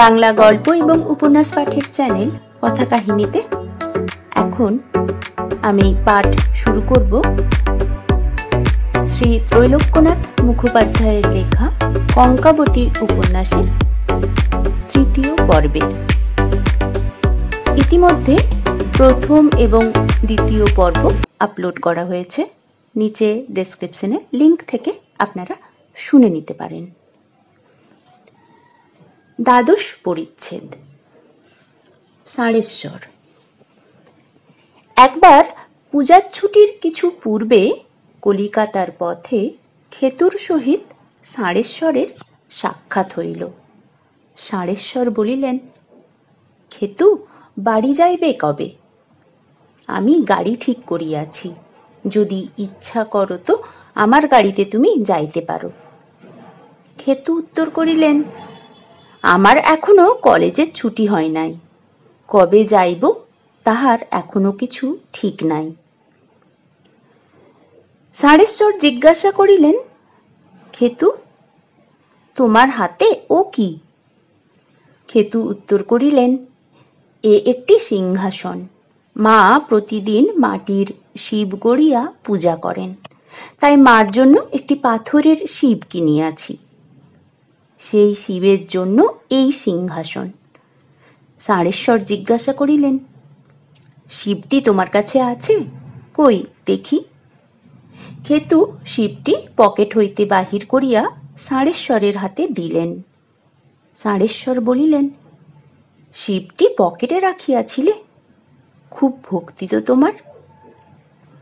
বাংলা গল্প এবং উপন্যাস পাঠের চ্যানেল কথা কাহিনীতে এখন আমি পাঠ শুরু করব শ্রী ত্রৈলোক্যনাথ মুখোপাধ্যায়ের লেখা কঙ্কাবতী উপন্যাসের তৃতীয় পর্বের। ইতিমধ্যে প্রথম এবং দ্বিতীয় পর্ব আপলোড করা হয়েছে, নিচে ডেসক্রিপশনে লিংক থেকে আপনারা শুনে নিতে পারেন। দ্বাদশ পরিচ্ছেদ, ষাঁড়েশ্বর। একবার পূজার ছুটির কিছু পূর্বে কলিকাতার পথে খেতুর সহিত ষাঁড়েশ্বরের সাক্ষাৎ হইল। ষাঁড়েশ্বর বলিলেন, খেতু, বাড়ি যাইবে কবে? আমি গাড়ি ঠিক করিয়াছি, যদি ইচ্ছা করো তো আমার গাড়িতে তুমি যাইতে পারো। খেতু উত্তর করিলেন, আমার এখনো কলেজের ছুটি হয় নাই, কবে যাইব তাহার এখনো কিছু ঠিক নাই। ষাঁড়েশ্বর জিজ্ঞাসা করিলেন, খেতু, তোমার হাতে ও কি? খেতু উত্তর করিলেন, এ একটি সিংহাসন। মা প্রতিদিন মাটির শিব গড়িয়া পূজা করেন, তাই মার জন্য একটি পাথরের শিব কিনিয়াছি। সেই শিবের জন্য এই সিংহাসন। ষাঁড়েশ্বর জিজ্ঞাসা করিলেন, শিবটি তোমার কাছে আছে? কই দেখি। খেতু শিবটি পকেট হইতে বাহির করিয়া ষাঁড়েশ্বরের হাতে দিলেন। ষাঁড়েশ্বর বলিলেন, শিবটি পকেটে রাখিয়াছিলে, খুব ভক্তি তো তোমার।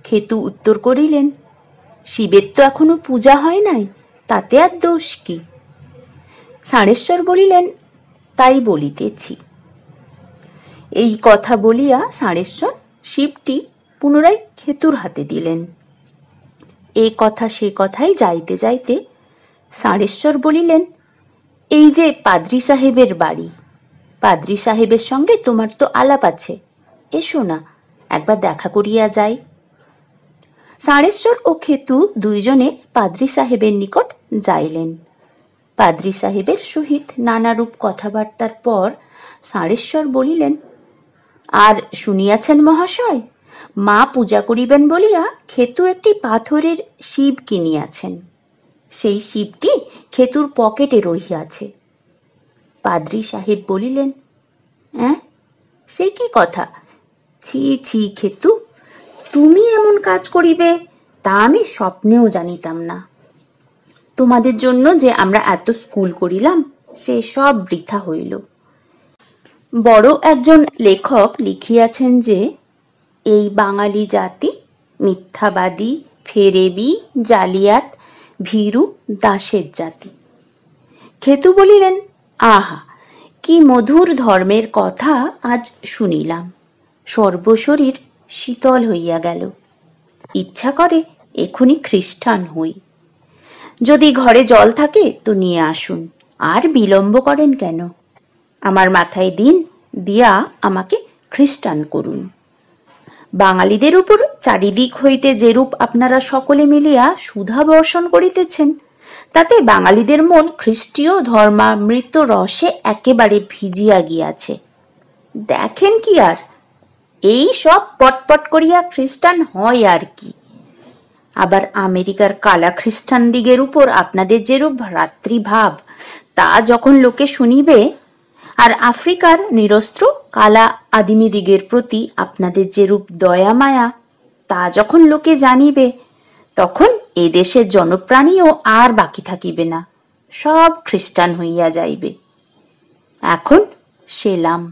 খেতু উত্তর করিলেন, শিবের তো এখনো পূজা হয় নাই, তাতে আর দোষ কি? ষাঁড়েশ্বর বলিলেন, তাই বলিতেছি। এই কথা বলিয়া ষাঁড়েশ্বর শিবটি পুনরায় খেতুর হাতে দিলেন। এ কথা সে কথাই যাইতে যাইতে ষাঁড়েশ্বর বলিলেন, এই যে পাদ্রী সাহেবের বাড়ি, পাদ্রী সাহেবের সঙ্গে তোমার তো আলাপ আছে, এসো না একবার দেখা করিয়া যাই। ষাঁড়েশ্বর ও খেতু দুইজনে পাদ্রী সাহেবের নিকট যাইলেন। পাদ্রী সাহেবের সহিত নানারূপ কথাবার্তার পর ষাঁড়েশ্বর বলিলেন, আর শুনিয়াছেন মহাশয়, মা পূজা করিবেন বলিয়া খেতু একটি পাথরের শিব কিনিয়াছেন। সেই শিবটি খেতুর পকেটে রহিয়াছে। পাদ্রী সাহেব বলিলেন, হ্যাঁ, সে কি কথা? ছি ছি খেতু, তুমি এমন কাজ করিবে তা আমি স্বপ্নেও জানিতাম না। তোমাদের জন্য যে আমরা এত স্কুল করিলাম, সে সব বৃথা হইল। বড় একজন লেখক লিখিয়াছেন যে, এই বাঙালি জাতি মিথ্যাবাদী, ফেরেবি, জালিয়াত, ভীরু, দাসের জাতি। খেতু বলিলেন, আহা, কি মধুর ধর্মের কথা আজ শুনিলাম, সর্বশরীর শীতল হইয়া গেল। ইচ্ছা করে এখনই খ্রিস্টান হই। যদি ঘরে জল থাকে তো নিয়ে আসুন, আর বিলম্ব করেন কেন? আমার মাথায় দিন, দিয়া আমাকে খ্রিস্টান করুন। বাঙালিদের উপর চারিদিক হইতে যেরূপ আপনারা সকলে মিলিয়া সুধা বর্ষণ করিতেছেন, তাতে বাঙালিদের মন খ্রিস্টীয় ধর্মামৃত রসে একেবারে ভিজিয়া গিয়াছে। দেখেন কি আর, এই সব পটপট করিয়া খ্রিস্টান হয় আর কি। আবার আমেরিকার কালা খ্রিস্টান দিগের উপর আপনাদের যেরূপ ভ্রাতৃভাব, তা যখন লোকে শুনিবে, আর আফ্রিকার নিরস্ত্র কালা আদিমি দিগের প্রতি আপনাদের যেরূপ দয়া মায়া, তা যখন লোকে জানিবে, তখন এ দেশের জনপ্রাণীও আর বাকি থাকিবে না, সব খ্রিস্টান হইয়া যাইবে। এখন সেলাম।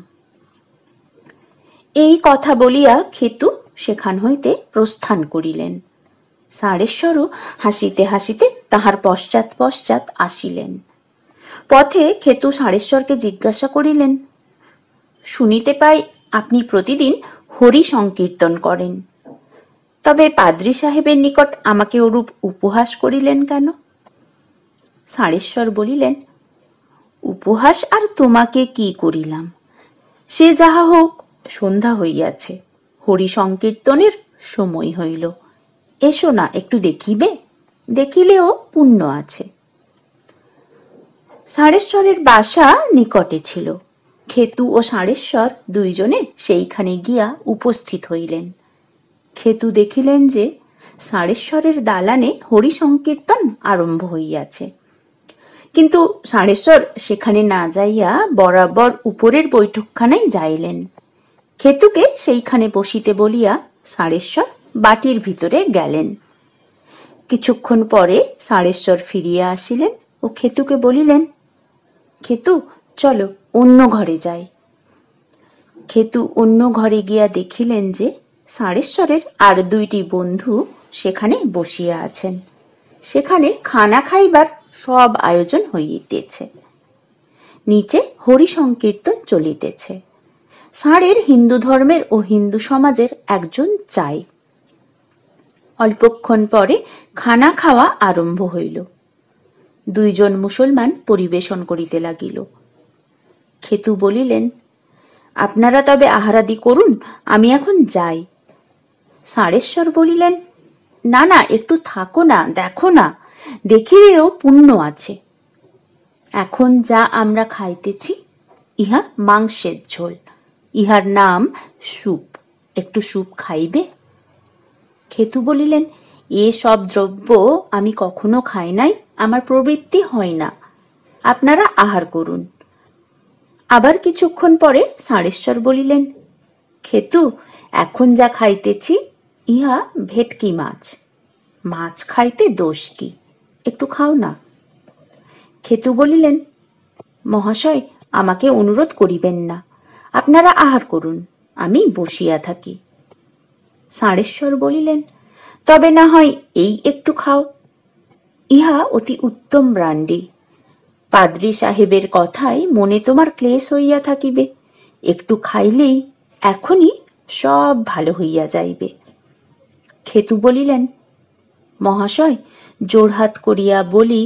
এই কথা বলিয়া খেতু সেখান হইতে প্রস্থান করিলেন। ষাঁড়েশ্বরও হাসিতে হাসিতে তাহার পশ্চাৎ পশ্চাৎ আসিলেন। পথে খেতু ষাঁড়েশ্বরকে জিজ্ঞাসা করিলেন, শুনিতে পাই আপনি প্রতিদিন হরি সংকীর্তন করেন, তবে পাদ্রী সাহেবের নিকট আমাকে ওরূপ উপহাস করিলেন কেন? ষাঁড়েশ্বর বলিলেন, উপহাস আর তোমাকে কি করিলাম? সে যাহা হোক, সন্ধ্যা হইয়াছে, হরি সংকীর্তনের সময় হইল, এসো না একটু দেখিবে, দেখিলেও পুণ্য আছে। ষাঁড়েশ্বরের বাসা নিকটে ছিল। খেতু ও ষাঁড়েশ্বর দুইজনে সেইখানে গিয়া উপস্থিত হইলেন। খেতু দেখিলেন যে ষাঁড়েশ্বরের দালানে হরি সংকীর্তন আরম্ভ হইয়াছে, কিন্তু ষাঁড়েশ্বর সেখানে না যাইয়া বরাবর উপরের বৈঠকখানায় যাইলেন। খেতুকে সেইখানে বসিতে বলিয়া ষাঁড়েশ্বর বাটির ভিতরে গেলেন। কিছুক্ষণ পরে ষাঁড়েশ্বর ফিরিয়া আসিলেন ও খেতুকে বলিলেন, খেতু, চলো অন্য ঘরে যাই। খেতু অন্য ঘরে গিয়া দেখিলেন যে ষাঁড়েশ্বরের আর দুইটি বন্ধু সেখানে বসিয়া আছেন। সেখানে খানা খাইবার সব আয়োজন হইতেছে। নিচে হরি সংকীর্তন চলিতেছে। ষাঁড়ের হিন্দু ধর্মের ও হিন্দু সমাজের একজন চাই। অল্পক্ষণ পরে খানা খাওয়া আরম্ভ হইল। দুইজন মুসলমান পরিবেশন করিতে লাগিল। খেতু বলিলেন, আপনারা তবে আহারাদি করুন, আমি এখন যাই। ষাঁড়েশ্বর বলিলেন, না না, একটু থাকো না, দেখো না, দেখিলেও পুণ্য আছে। এখন যা আমরা খাইতেছি ইহা মাংসের ঝোল, ইহার নাম স্যুপ, একটু স্যুপ খাইবে? খেতু বলিলেন, এ সব দ্রব্য আমি কখনো খাই নাই, আমার প্রবৃত্তি হয় না, আপনারা আহার করুন। আবার কিছুক্ষণ পরে ষাঁড়েশ্বর বলিলেন, খেতু, এখন যা খাইতেছি ইহা ভেটকি মাছ, মাছ খাইতে দোষ কি, একটু খাও না। খেতু বলিলেন, মহাশয়, আমাকে অনুরোধ করিবেন না, আপনারা আহার করুন, আমি বসিয়া থাকি। ষাঁড়েশ্বর বলিলেন, তবে না হয় এই একটু খাও, ইহা অতি উত্তম ব্রাণ্ডি। পাদ্রী সাহেবের কথায় মনে তোমার ক্লেশ হইয়া থাকিবে, একটু খাইলেই এখনই সব ভালো হইয়া যাইবে। খেতু বলিলেন, মহাশয়, জোড়হাত করিয়া বলি,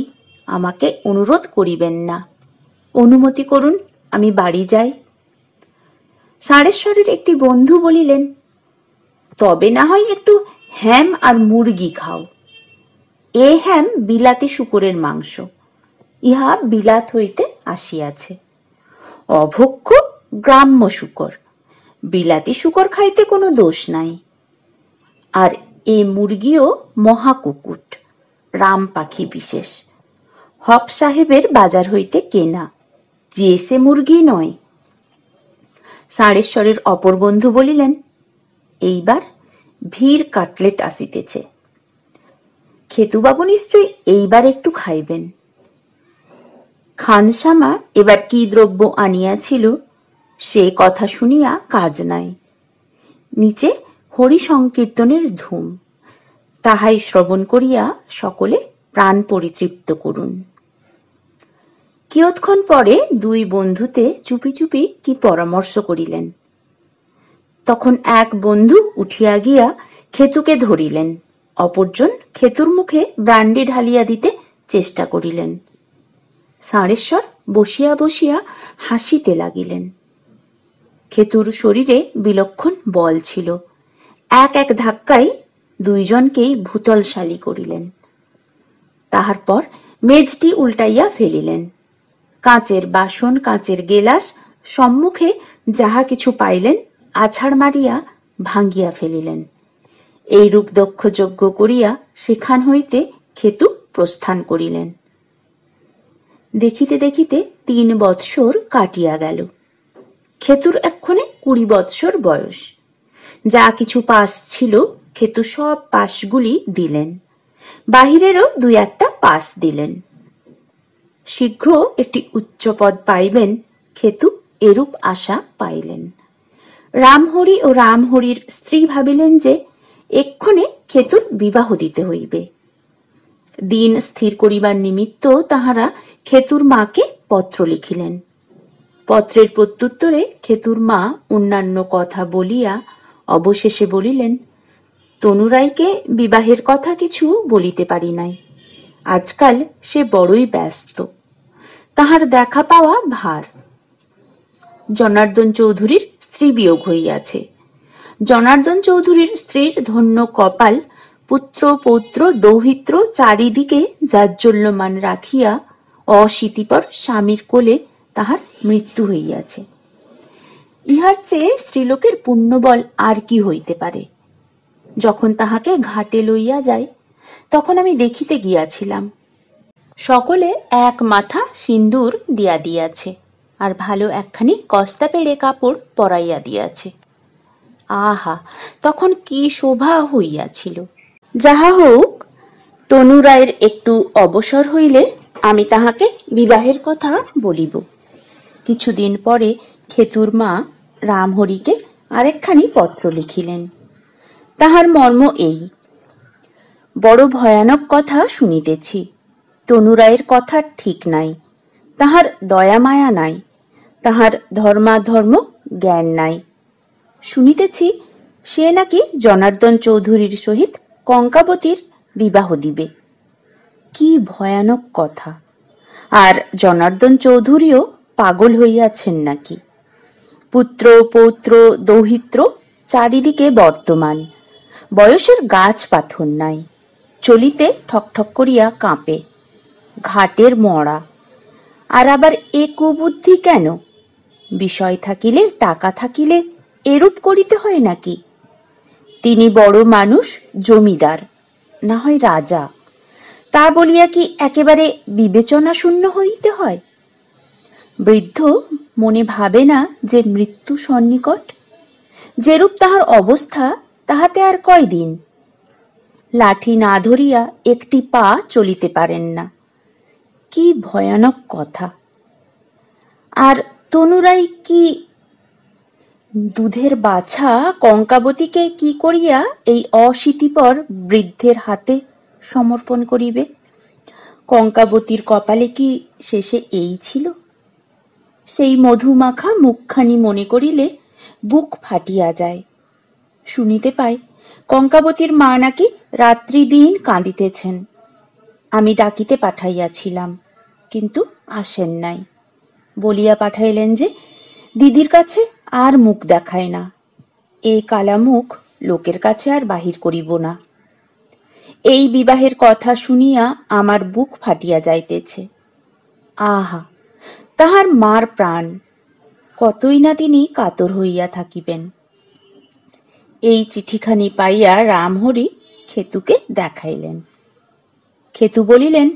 আমাকে অনুরোধ করিবেন না, অনুমতি করুন, আমি বাড়ি যাই। ষাঁড়েশ্বরের একটি বন্ধু বলিলেন, তবে না হয় একটু হ্যাম আর মুরগি খাও। এ হ্যাম বিলাতি শূকরের মাংস, ইহা বিলাত হইতে আসিয়াছে। অভক্ষ গ্রাম্য শূকর, বিলাতি শূকর খাইতে কোনো দোষ নাই। আর এ মুরগিও মহাকুকুট, রাম পাখি বিশেষ, হক সাহেবের বাজার হইতে কেনা, যে সে মুরগি নয়। ষাঁড়েশ্বরের অপর বন্ধু বলিলেন, এইবার ভীর কাটলেট আসিতেছে, খেতুবাবু নিশ্চয়ই এইবার একটু খাইবেন। খানসামা এবার কি দ্রব্য আনিয়াছিল সে কথা শুনিয়া কাজ নাই। নিচে হরি সংকীর্তনের ধুম, তাহাই শ্রবণ করিয়া সকলে প্রাণ পরিতৃপ্ত করুন। কিয়ৎক্ষণ পরে দুই বন্ধুতে চুপি চুপি কি পরামর্শ করিলেন। তখন এক বন্ধু উঠিয়া গিয়া খেতুকে ধরিলেন, অপরজন খেতুর মুখে ব্রাণ্ডি ঢালিয়া দিতে চেষ্টা করিলেন। ষাঁড়েশ্বর বসিয়া বসিয়া হাসিতে লাগিলেন। খেতুর শরীরে বিলক্ষণ বল ছিল, এক এক ধাক্কায় দুইজনকেই ভূতলশালী করিলেন। তাহার পর মেজটি উল্টাইয়া ফেলিলেন। কাঁচের বাসন, কাঁচের গেলাস সম্মুখে যাহা কিছু পাইলেন আছাড় মারিয়া ভাঙ্গিয়া ফেলিলেন। এইরূপ দক্ষ যজ্ঞ করিয়া সেখান হইতে খেতু প্রস্থান করিলেন। দেখিতে দেখিতে 3 বৎসর কাটিয়া গেল। খেতুর এক্ষণে 20 বৎসর বয়স। যা কিছু পাস ছিল খেতু সব পাসগুলি দিলেন, বাহিরেরও 2-1টা পাস দিলেন। শীঘ্র একটি উচ্চ পদ পাইবেন খেতু এরূপ আশা পাইলেন। রামহরি ও রামহরির স্ত্রী ভাবিলেন যে এক্ষণে খেতুর বিবাহ দিতে হইবে। দিন স্থির করিবার নিমিত্ত তাহারা খেতুর মাকে পত্র লিখিলেন। পত্রের প্রত্যুত্তরে খেতুর মা অন্যান্য কথা বলিয়া অবশেষে বলিলেন, তনুরাইকে বিবাহের কথা কিছু বলিতে পারি নাই, আজকাল সে বড়ই ব্যস্ত, তাহার দেখা পাওয়া ভার। জনার্দন চৌধুরীর স্ত্রী বিয়োগ হইয়াছে। জনার্দন চৌধুরীর স্ত্রীর ধন্য কপাল, পুত্র পৌত্র দৌহিত্র চারিদিকে জাজ্জল্যমান রাখিয়া অশীতিপর স্বামীর কোলে তাহার মৃত্যু হইয়াছে। ইহার চেয়ে স্ত্রীলোকের পুণ্যবল আর কি হইতে পারে। যখন তাহাকে ঘাটে লইয়া যায়, তখন আমি দেখিতে গিয়াছিলাম। সকলে এক মাথা সিন্দুর দিয়া দিয়াছে, আর ভালো একখানি কস্তা পেড়ে কাপড় পরাইয়া দিয়াছে। আহা, তখন কি শোভা হইয়াছিল! যাহা হোক, তনু রায়ের একটু অবসর হইলে আমি তাহাকে বিবাহের কথা বলিব। কিছুদিন পরে খেতুর মা রামহরিকে আরেকখানি পত্র লিখিলেন। তাহার মর্ম এই: বড় ভয়ানক কথা শুনিতেছি। তনু রায়ের কথা ঠিক নাই, তাহার দয়া মায়া নাই, তাহার ধর্মাধর্ম জ্ঞান নাই। শুনিতেছি সে নাকি জনার্দন চৌধুরীর সহিত কঙ্কাবতীর বিবাহ দিবে। কি ভয়ানক কথা! আর জনার্দন চৌধুরীও পাগল হইয়াছেন নাকি? পুত্র পৌত্র দৌহিত্র চারিদিকে বর্তমান, বয়সের গাছ পাথর নাই, চলিতে ঠকঠক করিয়া কাঁপে, ঘাটের মরা। আর আবার এ কুবুদ্ধি কেন? বিষয় থাকিলে টাকা থাকিলে এরূপ করিতে হয় নাকি? তিনি বড় মানুষ, জমিদার, না হয় রাজা, তা বলিয়া কি একেবারে বিবেচনা শূন্য হইতে হয়? বৃদ্ধ মনে ভাবে না যে মৃত্যু সন্নিকট? যেরূপ তাহার অবস্থা, তাহাতে আর কয়দিন? লাঠি না ধরিয়া একটি পা চলিতে পারেন না। কি ভয়ানক কথা! আর তনুরাই কি দুধের বাছা কঙ্কাবতীকে কি করিয়া এই অশীতিপর বৃদ্ধের হাতে সমর্পণ করিবে? কঙ্কাবতীর কপালে কি শেষে এই ছিল? সেই মধুমাখা মুখখানি মনে করিলে বুক ফাটিয়া যায়। শুনিতে পাই কঙ্কাবতীর মা নাকি রাত্রি দিন কাঁদিতেছেন। আমি ডাকিতে পাঠাইয়াছিলাম, কিন্তু আসেন নাই। বলিয়া পাঠাইলেন যে দিদির কাছে আর মুখ দেখায় না, এই কালা মুখ লোকের কাছে আর বাহির করিব না। এই বিবাহের কথা শুনিয়া আমার বুক ফাটিয়া যাইতেছে। আহা, তাহার মার প্রাণ, কতই না তিনি কাতর হইয়া থাকিবেন। এই চিঠিখানি পাইয়া রামহরি খেতুকে দেখাইলেন। খেতু বলিলেন,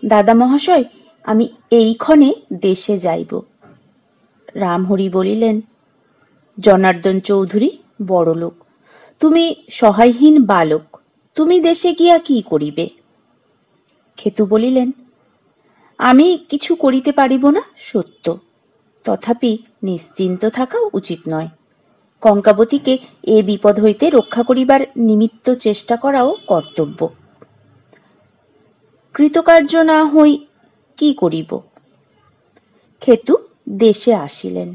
দাদা মহাশয়, আমি এইক্ষণে দেশে যাইব। রামহরি বলিলেন, জনার্দন চৌধুরী বড়লোক, তুমি সহায়হীন বালক, তুমি দেশে গিয়া কি করিবে? খেতু বলিলেন, আমি কিছু করিতে পারিব না সত্য, তথাপি নিশ্চিন্ত থাকা উচিত নয়। কঙ্কাবতীকে এ বিপদ হইতে রক্ষা করিবার নিমিত্ত চেষ্টা করাও কর্তব্য। কৃতকার্য না হই কি করিব? খেতু দেশে আসিলেন।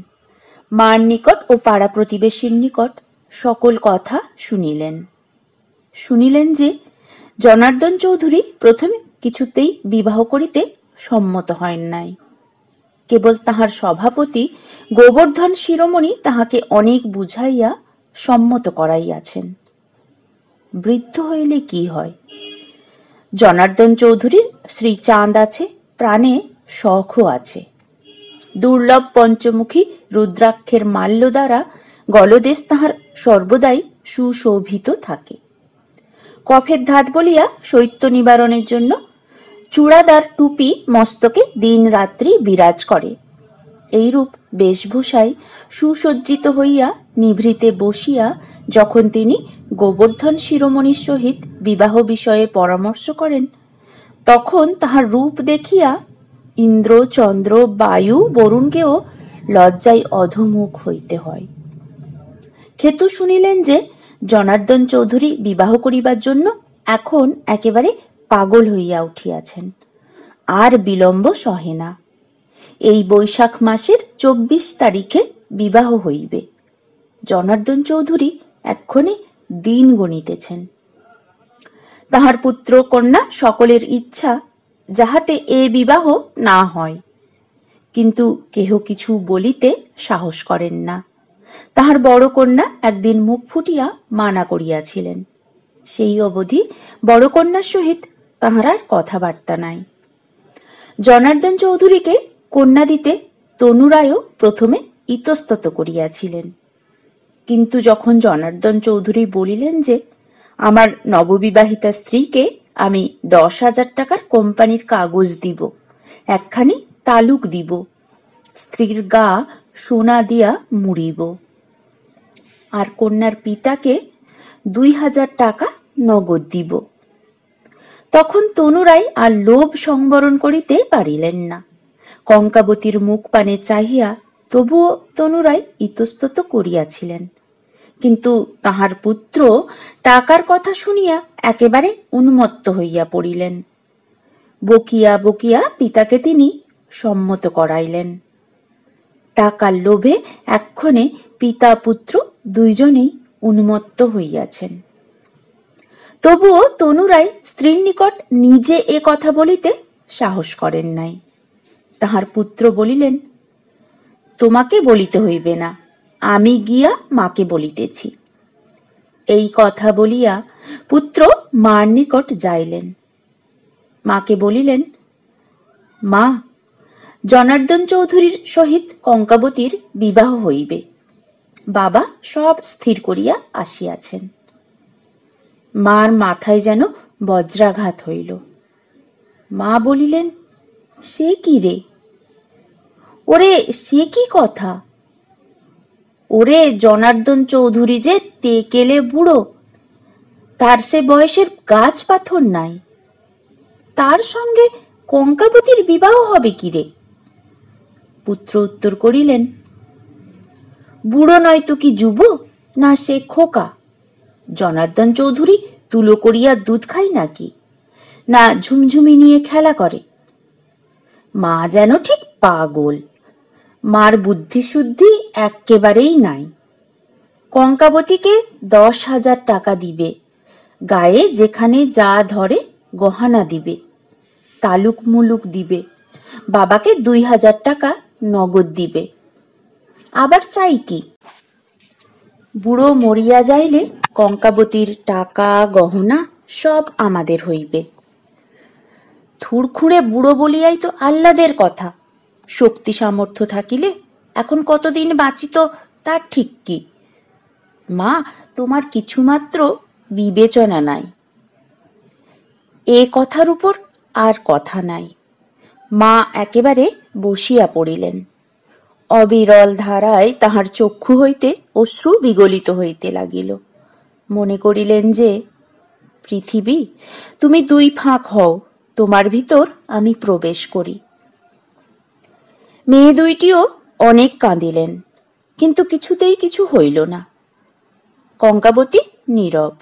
মার নিকট ও পাড়া প্রতিবেশীর নিকট সকল কথা শুনিলেন। শুনিলেন যে জনার্দন চৌধুরী প্রথমে কিছুতেই বিবাহ করিতে সম্মত হন নাই। কেবল তাহার সভাপতি গোবর্ধন শিরোমণি তাহাকে অনেক বুঝাইয়া সম্মত করাইয়াছেন। বৃদ্ধ হইলে কি হয়? জনার্দন চৌধুরীর শ্রীচাঁদ আছে, প্রাণে শখও আছে। দুর্লভ পঞ্চমুখী রুদ্রাক্ষের মাল্য দ্বারা গলদেশ তাহার সর্বদাই সুশোভিত থাকে। কফের ধাত বলিয়া শৈত্য নিবারণের জন্য চূড়াদার টুপি মস্তকে দিন রাত্রি বিরাজ করে। এইরূপ বেশভূষায় সুসজ্জিত হইয়া নিভৃতে বসিয়া যখন তিনি গোবর্ধন শিরোমণির সহিত বিবাহ বিষয়ে পরামর্শ করেন, তখন তাহার রূপ দেখিয়া ইন্দ্র চন্দ্র বায়ু বরুণকেও লজ্জায় অধোমুখ হইতে হয়। খেতু শুনিলেন যে জনার্দন চৌধুরী বিবাহ করিবার জন্য এখন একেবারে পাগল হইয়া উঠিয়াছেন, আর বিলম্ব সহে না। এই বৈশাখ মাসের 24 তারিখে বিবাহ হইবে। জনার্দন চৌধুরী এক্ষণে দিন গণিতেছেন। তাহার পুত্র কন্যা সকলের ইচ্ছা যাহাতে এ বিবাহ না হয়, কিন্তু কেহ কিছু বলিতে সাহস করেন না। তাহার বড় কন্যা একদিন মুখ ফুটিয়া মানা করিয়াছিলেন। সেই অবধি বড় কন্যার সহিত তাহার আর কথাবার্তা নাই। জনার্দন চৌধুরীকে কন্যা দিতে তনু রায়ও প্রথমে ইতস্তত করিয়াছিলেন, কিন্তু যখন জনার্দন চৌধুরী বলিলেন যে আমার নববিবাহিতা স্ত্রীকে আমি 10,000 টাকার কোম্পানির কাগজ দিব, একখানি তালুক দিব, স্ত্রীর গা সোনা দিয়া মুড়িব, আর কন্যার পিতাকে 2,000 টাকা নগদ দিব, তখন তনুরাই আর লোভ সংবরণ করিতে পারিলেন না। কঙ্কাবতীর মুখ পানে চাহিয়া তবুও তনুরাই ইতস্তত করিয়াছিলেন, কিন্তু তাহার পুত্র টাকার কথা শুনিয়া একেবারে উন্মত্ত হইয়া পড়িলেন। বকিয়া বকিয়া পিতাকে তিনি সম্মত করাইলেন। টাকার লোভে এক্ষণে পিতা পুত্র দুইজনেই উন্মত্ত হইয়াছেন। তবুও তনুরাই স্ত্রীর নিকট নিজে এ কথা বলিতে সাহস করেন নাই। তাহার পুত্র বলিলেন, তোমাকে বলিতে হইবে না, আমি গিয়া মাকে বলিতেছি। এই কথা বলিয়া পুত্র মার নিকট যাইলেন। মাকে বলিলেন, মা, জনার্দন চৌধুরীর সহিত কঙ্কাবতীর বিবাহ হইবে, বাবা সব স্থির করিয়া আসিয়াছেন। মার মাথায় যেন বজ্রাঘাত হইল। মা বলিলেন, সে কি রে? ওরে, সে কি কথা? ওরে, জনার্দন চৌধুরী যে তেকেলে বুড়ো, তার সে বয়সের গাছ পাথর নাই, তার সঙ্গে কঙ্কাবতীর বিবাহ হবে কি রে? পুত্র উত্তর করিলেন, বুড়ো নয় তো কি যুব, না সে খোকা? জনার্দন চৌধুরী তুলো করিয়া দুধ খায় নাকি, না ঝুমঝুমি নিয়ে খেলা করে? মা যেন ঠিক পাগল, মার বুদ্ধি শুদ্ধি একেবারেই নাই। কঙ্কাবতীকে 10,000 টাকা দিবে, গায়ে যেখানে যা ধরে গহনা দিবে, তালুক মুলুক দিবে, বাবাকে 2,000 টাকা নগদ দিবে, আবার চাই কি? বুড়ো মরিয়া যাইলে কঙ্কাবতীর টাকা গহনা সব আমাদের হইবে। থুড়খুঁড়ে বুড়ো বলিয়াই তো আহ্লাদের কথা, শক্তি সামর্থ্য থাকিলে এখন কতদিন বাঁচিত তার ঠিক কি? মা, তোমার কিছুমাত্র বিবেচনা নাই। এ কথার উপর আর কথা নাই। মা একেবারে বসিয়া পড়িলেন। অবিরল ধারায় তাহার চক্ষু হইতে অশ্রু বিগলিত হইতে লাগিল। মনে করিলেন যে, পৃথিবী, তুমি 2 ফাঁক হও, তোমার ভিতর আমি প্রবেশ করি। মেয়ে দুইটিও অনেক কাঁদিলেন, কিন্তু কিছুতেই কিছু হইল না। কঙ্কাবতী নীরব।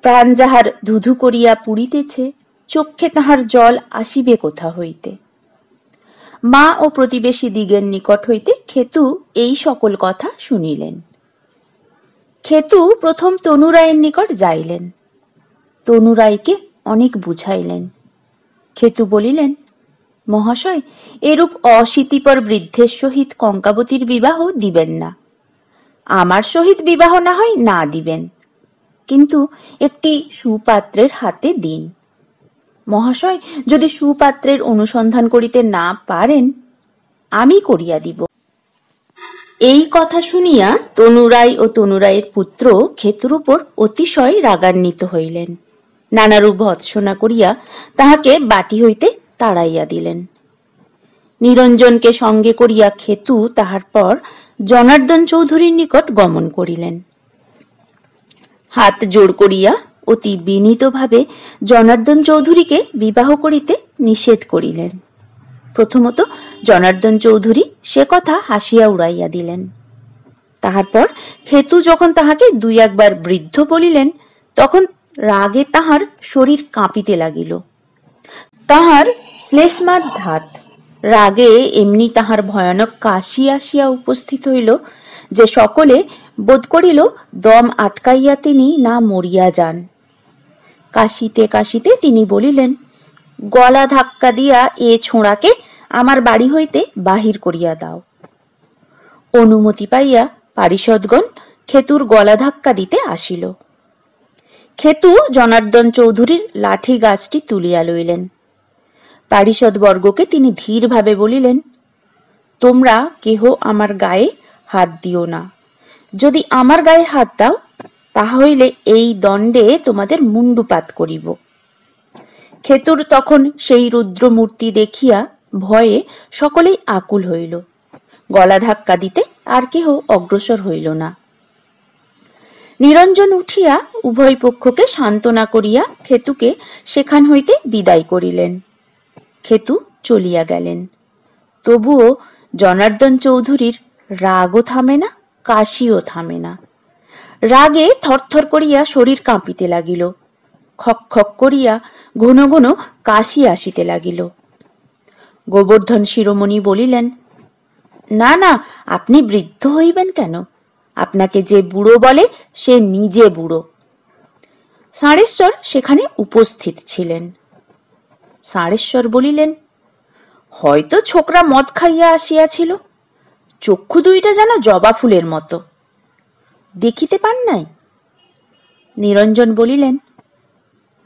প্রাণ যাহার ধুধু করিয়া পুড়িতেছে, চক্ষে তাহার জল আসিবে কোথা হইতে? মা ও প্রতিবেশী দিগের নিকট হইতে খেতু এই সকল কথা শুনিলেন। খেতু প্রথম তনুরায়ের নিকট যাইলেন। তনুরায়কে অনেক বুঝাইলেন। খেতু বলিলেন, মহাশয়, এরূপ অশীতিপর বৃদ্ধের সহিত কঙ্কাবতীর বিবাহ দিবেন না। আমার সহিত বিবাহ না হয় না দিবেন, কিন্তু একটি সুপাত্রের হাতে দিন। মহাশয়, যদি সুপাত্রের অনুসন্ধান করিতে না পারেন, আমি করিয়া দিব। এই কথা শুনিয়া তনুরায় ও তনুরায়ের পুত্র খেতুর উপর অতিশয় রাগান্বিত হইলেন। নানারূপ ভৎসনা করিয়া তাহাকে বাটি হইতে তাড়াইয়া দিলেন। নিরঞ্জনকে সঙ্গে করিয়া খেতু তাহার পর জনার্দন চৌধুরীর নিকট গমন করিলেন। হাত জোড় করিয়া অতি বিনীতভাবে জনার্দন চৌধুরীকে বিবাহ করিতে নিষেধ করিলেন। প্রথমত জনার্দন চৌধুরী সে কথা হাসিয়া উড়াইয়া দিলেন। তাহার পর খেতু যখন তাহাকে 2-1 বার বৃদ্ধ বলিলেন, তখন রাগে তাহার শরীর কাঁপিতে লাগিল। তাহার শ্লেষ্মার ধাত রাগে এমনি তাহার ভয়ানক কাশি আসিয়া উপস্থিত হইল যে সকলে বোধ করিল দম আটকাইয়া তিনি না মরিয়া যান। কাশিতে কাশিতে তিনি বলিলেন, গলা ধাক্কা দিয়া এ ছোঁড়াকে আমার বাড়ি হইতে বাহির করিয়া দাও। অনুমতি পাইয়া পারিষদগণ খেতুর গলা ধাক্কা দিতে আসিল। খেতু জনার্দন চৌধুরীর লাঠি গাছটি তুলিয়া লইলেন। পারিষদবর্গকে তিনি ধীরভাবে বলিলেন, তোমরা কেহ আমার গায়ে হাত দিও না। যদি আমার গায়ে হাত দাও, তাহা হইলে এই দণ্ডে তোমাদের মুণ্ডুপাত করিব। খেতুর তখন সেই রুদ্রমূর্তি দেখিয়া ভয়ে সকলেই আকুল হইল। গলা ধাক্কা দিতে আর কেহ অগ্রসর হইল না। নিরঞ্জন উঠিয়া উভয় পক্ষকে সান্ত্বনা করিয়া খেতুকে সেখান হইতে বিদায় করিলেন। খেতু চলিয়া গেলেন। তবুও জনার্দন চৌধুরীর রাগও থামে না, কাশিও থামে না। রাগে থরথর করিয়া শরীর কাঁপিতে লাগিল, খক খক করিয়া ঘন ঘন কাশি আসিতে লাগিল। গোবর্ধন শিরোমণি বলিলেন, না না, আপনি বৃদ্ধ হইবেন কেন? আপনাকে যে বুড়ো বলে সে নিজে বুড়ো। ষাঁড়েশ্বর সেখানে উপস্থিত ছিলেন। ষাঁড়েশ্বর বলিলেন, হয়তো ছোকরা মদ খাইয়া আসিয়াছিল, চক্ষু দুইটা যেন জবা ফুলের মতো, দেখিতে পান নাই? নিরঞ্জন বলিলেন,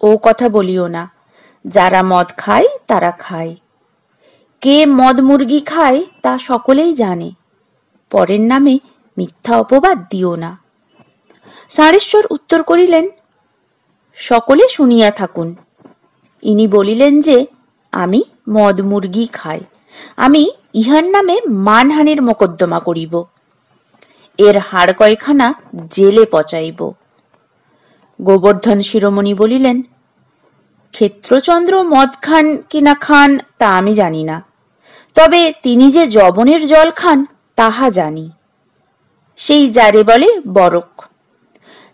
ও কথা বলিও না, যারা মদ খায় তারা খায়। কে মদ মুরগি খায় তা সকলেই জানে, পরের নামে মিথ্যা অপবাদ দিও না। ষাঁড়েশ্বর উত্তর করিলেন, সকলে শুনিয়া থাকুন। ইনি বলিলেন যে আমি মদ মুরগি খাই, আমি ইহার নামে মানহানির মোকদ্দমা করিব, এর হাড় কয়খানা জেলে পচাইব। গোবর্ধন শিরোমণি বলিলেন, ক্ষেত্রচন্দ্র মদ খান কিনা খান তা আমি জানি না, তবে তিনি যে যবনের জল খান তাহা জানি, সেই যারে বলে বরক।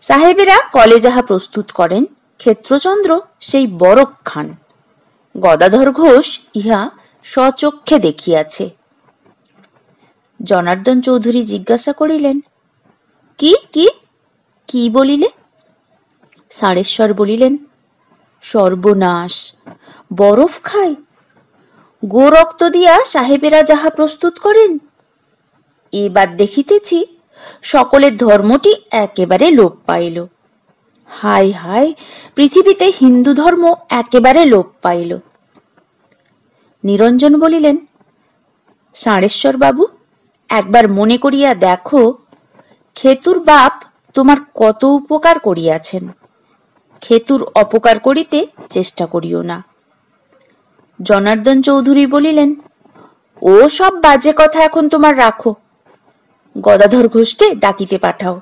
সাহেবেরা কলে যাহা প্রস্তুত করেন, ক্ষেত্রচন্দ্র সেই বরক খান। গদাধর ঘোষ ইহা স্বচক্ষে দেখিয়াছে। জনার্দন চৌধুরী জিজ্ঞাসা করিলেন, কি কি কি বলিলে? ষাঁড়েশ্বর বলিলেন, সর্বনাশ, বরফ খায়? গো রক্ত দিয়া সাহেবেরা যাহা প্রস্তুত করেন, এবার দেখিতেছি সকলের ধর্মটি একেবারে লোপ পাইল। হায় হায়, পৃথিবীতে হিন্দু ধর্ম একেবারে লোপ পাইল। নিরঞ্জন বলিলেন, ষাঁড়েশ্বর বাবু, একবার মনে করিয়া দেখো, খেতুর বাপ তোমার কত উপকার করিয়াছেন। খেতুর অপকার করিতে চেষ্টা করিও না। জনার্দন চৌধুরী বলিলেন, ও সব বাজে কথা এখন তোমার রাখো, গদাধর ঘোষকে ডাকিতে পাঠাও।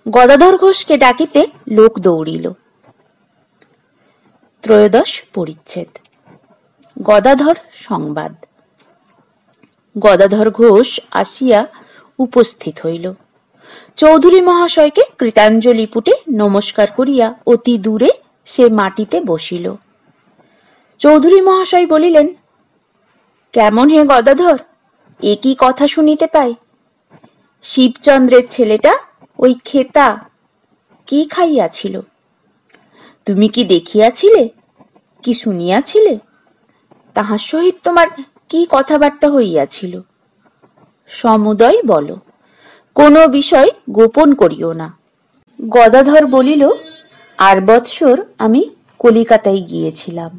গদাধর ঘোষকে ডাকিতে লোক দৌড়িল। ত্রয়োদশ পরিচ্ছেদ। গদাধর সংবাদ। গদাধর ঘোষ আসিয়া উপস্থিত হইল। চৌধুরী মহাশয়কে কৃতাঞ্জলি পুটে নমস্কার করিয়া অতি দূরে সে মাটিতে বসিল। চৌধুরী মহাশয় বলিলেন, কেমন হে গদাধর, এ কি কথা শুনিতে পাই? শিবচন্দ্রের ছেলেটা ওই খেতা কি খাইয়াছিল? তুমি কি দেখিয়াছিলে, কি শুনিয়াছিলে? তাহার সহিত তোমার কি কথাবার্তা হইয়াছিল? সমুদয় বলো, কোনো বিষয় গোপন করিও না। গদাধর বলিল, আর বৎসর আমি কলিকাতায় গিয়েছিলাম।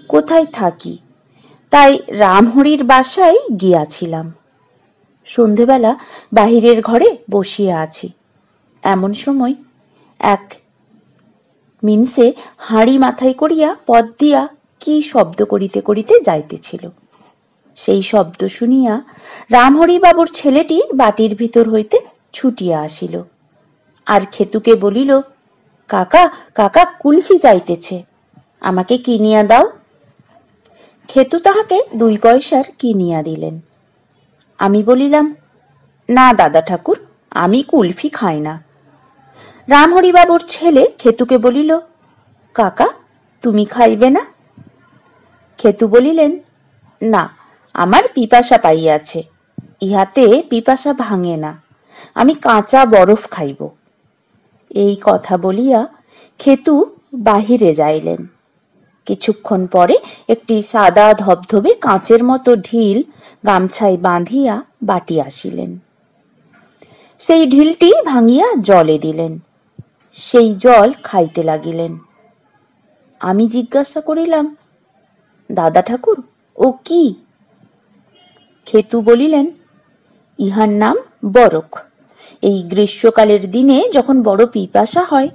কোথায় থাকি, তাই রামহরির বাসায় গিয়াছিলাম। সন্ধেবেলা বাহিরের ঘরে বসিয়া আছি, এমন সময় এক মিনসে হাঁড়ি মাথায় করিয়া পথ দিয়া কি শব্দ করিতে করিতে যাইতেছিল। সেই শব্দ শুনিয়া রামহরি বাবুর ছেলেটি বাটির ভিতর হইতে ছুটিয়া আসিল, আর খেতুকে বলিল, কাকা কাকা, কুলফি যাইতেছে, আমাকে কিনিয়া দাও। খেতু তাহাকে 2 পয়সার কিনিয়া দিলেন। আমি বলিলাম, না দাদা ঠাকুর, আমি কুলফি খাই না। রামহরি বাবুর ছেলে খেতুকে বলিল, কাকা তুমি খাইবে না? খেতু বলিলেন, না, আমার পিপাসা পাইয়াছে, ইহাতে পিপাসা ভাঙে না, আমি কাঁচা বরফ খাইব। এই কথা বলিয়া খেতু বাহিরে যাইলেন। কিছুক্ষণ পরে একটি সাদা ধবধবে কাঁচের মতো ঢিল গামছায় বাঁধিয়া বাটি আসিলেন। সেই ঢিলটি ভাঙিয়া জলে দিলেন, সেই জল খাইতে লাগিলেন। আমি জিজ্ঞাসা করিলাম, দাদা ঠাকুর, ও কি? খেতু বলিলেন, ইহার নাম বরক। এই গ্রীষ্মকালের দিনে যখন বড় পিপাসা হয়,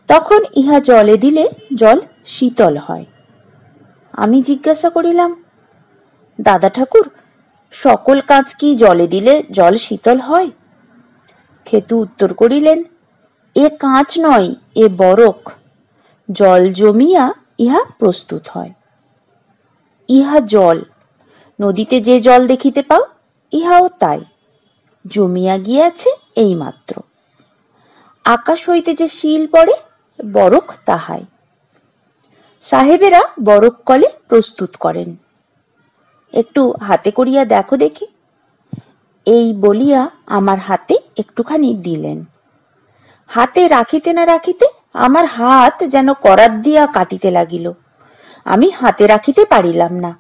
তখন ইহা জলে দিলে জল শীতল হয়। আমি জিজ্ঞাসা করিলাম, দাদা ঠাকুর, সকল কাঁচ কি জলে দিলে জল শীতল হয়? খেতু উত্তর করিলেন, এ কাঁচ নয়, এ বরক। জল জমিয়া ইহা প্রস্তুত হয়। ইহা জল, নদীতে যে জল দেখিতে পাও, ইহাও তাই, জমিয়া গিয়াছে এই মাত্র। আকাশ হইতে যে শিল পড়ে, বরক তাহাই। সাহেবেরা বরক কলে প্রস্তুত করেন। একটু হাতে করিয়া দেখো দেখি। এই বলিয়া আমার হাতে একটুখানি দিলেন। হাতে রাখিতে না রাখিতে আমার হাত যেন করাত দিয়া কাটিতে লাগিল। আমি হাতে রাখিতে পারিলাম না,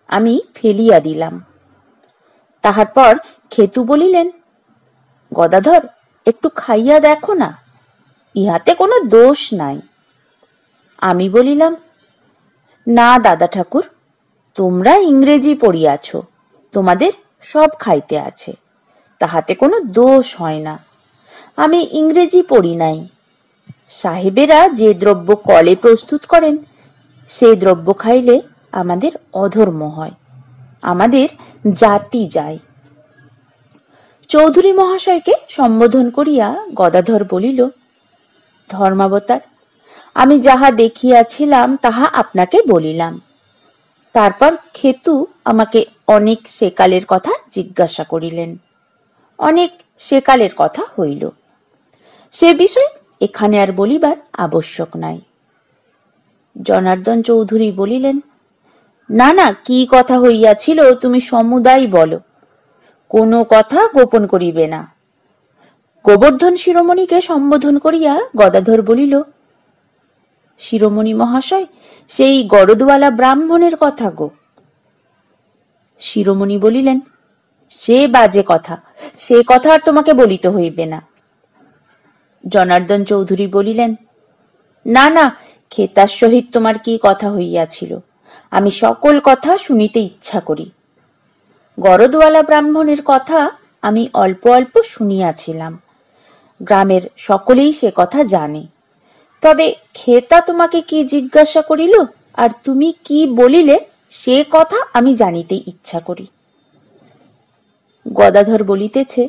আমি ফেলিয়া দিলাম। তাহার পর খেতু বলিলেন, গদাধর, একটু খাইয়া দেখো না, ইহাতে কোনো দোষ নাই। আমি বলিলাম, না দাদা ঠাকুর, তোমরা ইংরেজি পড়িয়াছ, তোমাদের সব খাইতে আছে, তাহাতে কোনো দোষ হয় না। আমি ইংরেজি পড়ি নাই। সাহেবেরা যে দ্রব্য কলে প্রস্তুত করেন, সেই দ্রব্য খাইলে আমাদের অধর্ম হয়, আমাদের জাতি যায়। চৌধুরী মহাশয়কে সম্বোধন করিয়া গদাধর বলিল, ধর্মাবতার, আমি যাহা দেখিয়াছিলাম তাহা আপনাকে বলিলাম। তারপর খেতু আমাকে অনেক সেকালের কথা জিজ্ঞাসা করিলেন। অনেক সেকালের কথা হইল, সে বিষয় এখানে আর বলিবার আবশ্যক নাই। জনার্দন চৌধুরী বলিলেন, না না, কি কথা হইয়াছিল তুমি সমুদায় বলো, কোনো কথা গোপন করিবে না। গোবর্ধন শিরোমণিকে সম্বোধন করিয়া গদাধর বলিল, শিরোমণি মহাশয়, সেই গরদওয়ালা ব্রাহ্মণের কথা গো। শিরোমণি বলিলেন, সে বাজে কথা, সে কথা আর তোমাকে বলিতে হইবে না। জনার্দন চৌধুরী বলিলেন, না না, খেতার সহিত তোমার কি কথা হইয়াছিল, আমি সকল কথা শুনিতে ইচ্ছা করি। গরদওয়ালা ব্রাহ্মণের কথা আমি অল্প অল্প শুনিয়াছিলাম, গ্রামের সকলেই সে কথা জানে। তবে খেতা তোমাকে কি জিজ্ঞাসা করিল আর তুমি কি বলিলে, সে কথা আমি জানিতে ইচ্ছা করি। গদাধর বলিতেছে,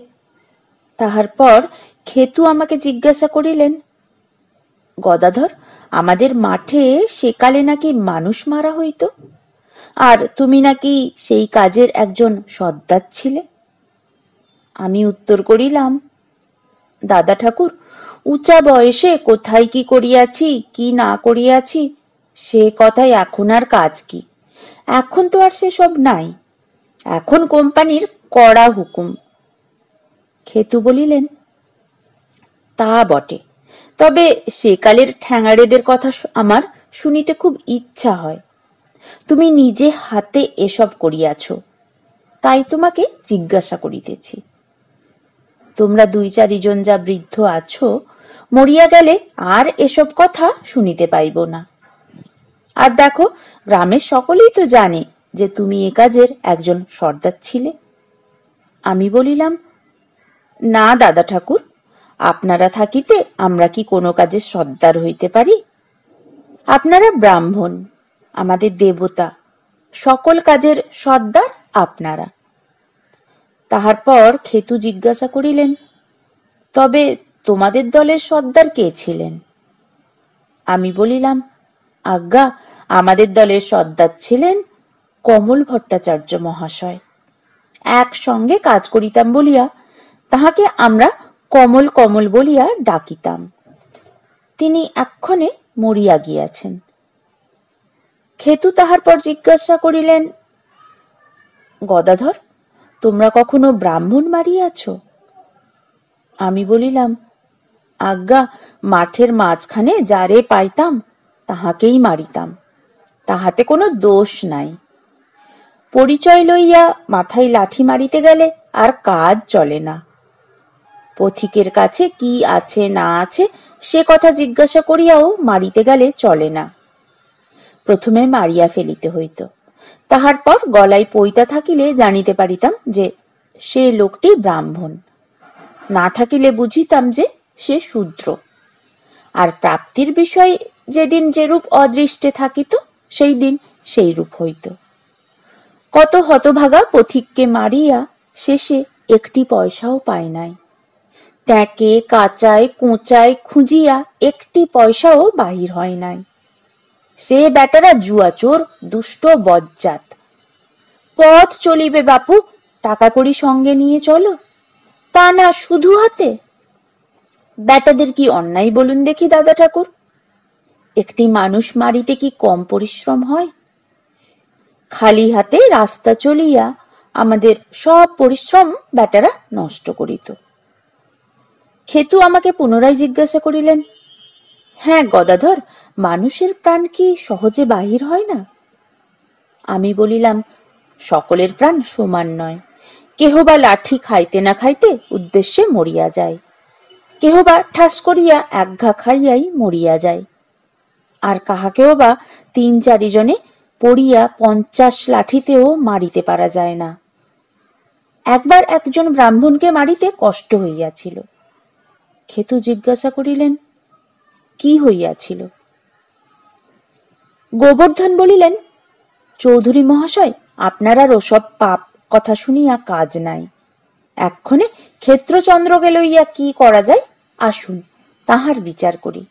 তাহার পর খেতু আমাকে জিজ্ঞাসা করিলেন, গদাধর, আমাদের মাঠে সেকালে নাকি মানুষ মারা হইত, আর তুমি নাকি সেই কাজের একজন সর্দার ছিলে। আমি উত্তর করিলাম, দাদা ঠাকুর, উঁচা বয়সে কোথায় কি করিয়াছি কি না করিয়াছি সে কথাই এখন আর কাজ কি, এখন তো আর সেসব নাই, এখন কোম্পানির কড়া হুকুম। খেতু বলিলেন, তা বটে, তবে সেকালের ঠ্যাঙাড়েদের কথা আমার শুনিতে খুব ইচ্ছা হয়। তুমি নিজে হাতে এসব করিয়াছ, তাই তোমাকে জিজ্ঞাসা করিতেছি। তোমরা 2-4 জন যা বৃদ্ধ আছো, মরিয়া গেলে আর এসব কথা শুনিতে পাইব না। আর দেখো, গ্রামের সকলেই তো জানে যে তুমি এ কাজের একজন সর্দার ছিলে। আমি বলিলাম, না দাদা ঠাকুর, আপনারা থাকিতে আমরা কি কোনো কাজের সর্দার হইতে পারি? আপনারা ব্রাহ্মণ, আমাদের দেবতা, সকল কাজের সর্দার আপনারা। তাহার পর খেতু জিজ্ঞাসা করিলেন, তবে তোমাদের দলের সর্দার কে ছিলেন? আমি বলিলাম, আজ্ঞা, আমাদের দলের সর্দার ছিলেন কমল ভট্টাচার্য মহাশয়। একসঙ্গে কাজ করিতাম বলিয়া তাহাকে আমরা কমল কমল বলিয়া ডাকিতাম। তিনি এক্ষণে মরিয়া গিয়াছেন। খেতু তাহার পর জিজ্ঞাসা করিলেন, গদাধর, তোমরা কখনো ব্রাহ্মণ মারিয়াছ? আমি বলিলাম, আজ্ঞা, মাঠের মাঝখানে যারে পাইতাম তাহাকেই মারিতাম, তাহাতে কোনো দোষ নাই। পরিচয় লইয়া মাথায় লাঠি মারিতে গেলে আর কাজ চলে না। পথিকের কাছে কি আছে না আছে সে কথা জিজ্ঞাসা করিয়াও মারিতে গেলে চলে না। প্রথমে মারিয়া ফেলিতে হইত। তাহার পর গলায় পইতা থাকিলে জানিতে পারিতাম যে সে লোকটি ব্রাহ্মণ, না থাকিলে বুঝিতাম যে সে শূদ্র। আর প্রাপ্তির বিষয় যেদিন যেরূপ অদৃষ্টে থাকিত সেই দিন সেই রূপ হইত। কত হতভাগা পথিককে মারিয়া শেষে একটি পয়সাও পায় নাই। ট্যাঁকে কাচায় কোঁচায় খুঁজিয়া একটি পয়সাও বাহির হয় নাই। সে বেটারা জুয়াচোর, দুষ্ট বজ্জাত। পথ চলিবে বাপু, টাকা কড়ি সঙ্গে নিয়ে চলো, তা না শুধু হাতে। বেটাদের কি অন্যায় বলুন দেখি দাদা ঠাকুর? একটি মানুষ মারিতে কি কম পরিশ্রম হয়? খালি হাতে রাস্তা চলিয়া আমাদের সব পরিশ্রম বেটারা নষ্ট করিত। খেতু আমাকে পুনরায় জিজ্ঞাসা করিলেন, হ্যাঁ গদাধর, মানুষের প্রাণ কি সহজে বাহির হয় না? আমি বলিলাম, সকলের প্রাণ সমান নয়। কেহ বা লাঠি খাইতে না খাইতে উদ্দেশ্যে মরিয়া যায়, কেহ বা ঠাস করিয়া এক ঘা খাইয়াই মরিয়া যায়, আর কাহাকেও বা ৩-৪ জনে পড়িয়া ৫০ লাঠিতেও মারিতে পারা যায় না। একবার একজন ব্রাহ্মণকে মারিতে কষ্ট হইয়াছিল। খেতু জিজ্ঞাসা করিলেন, কি হইয়াছিল? গোবর্ধন বলিলেন, চৌধুরী মহাশয়, আপনার আর ওসব পাপ কথা শুনিয়া কাজ নাই। এক্ষণে ক্ষেত্রচন্দ্রকে লইয়া কি করা যায় আসুন, তাহার বিচার করি।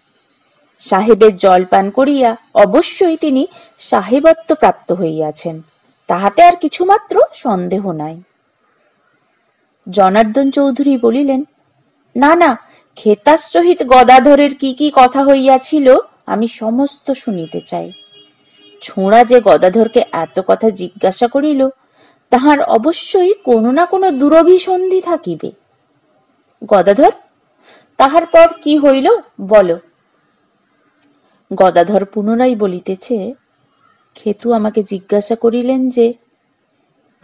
সাহেবের জলপান করিয়া অবশ্যই তিনি সাহেবত্ব প্রাপ্ত হইয়াছেন, তাহাতে আর কিছুমাত্র সন্দেহ নাই। জনার্দন চৌধুরী বলিলেন, না না, খেতাস সহিত গদাধরের কি কি কথা হইয়াছিল আমি সমস্ত শুনিতে চাই। ছোঁড়া যে গদাধরকে এত কথা জিজ্ঞাসা করিল, তাহার অবশ্যই কোনো না কোনো দুরভিসন্ধি থাকিবে। গদাধর, তাহার পর কি হইল বলো। গদাধর পুনরায় বলিতেছে, খেতু আমাকে জিজ্ঞাসা করিলেন যে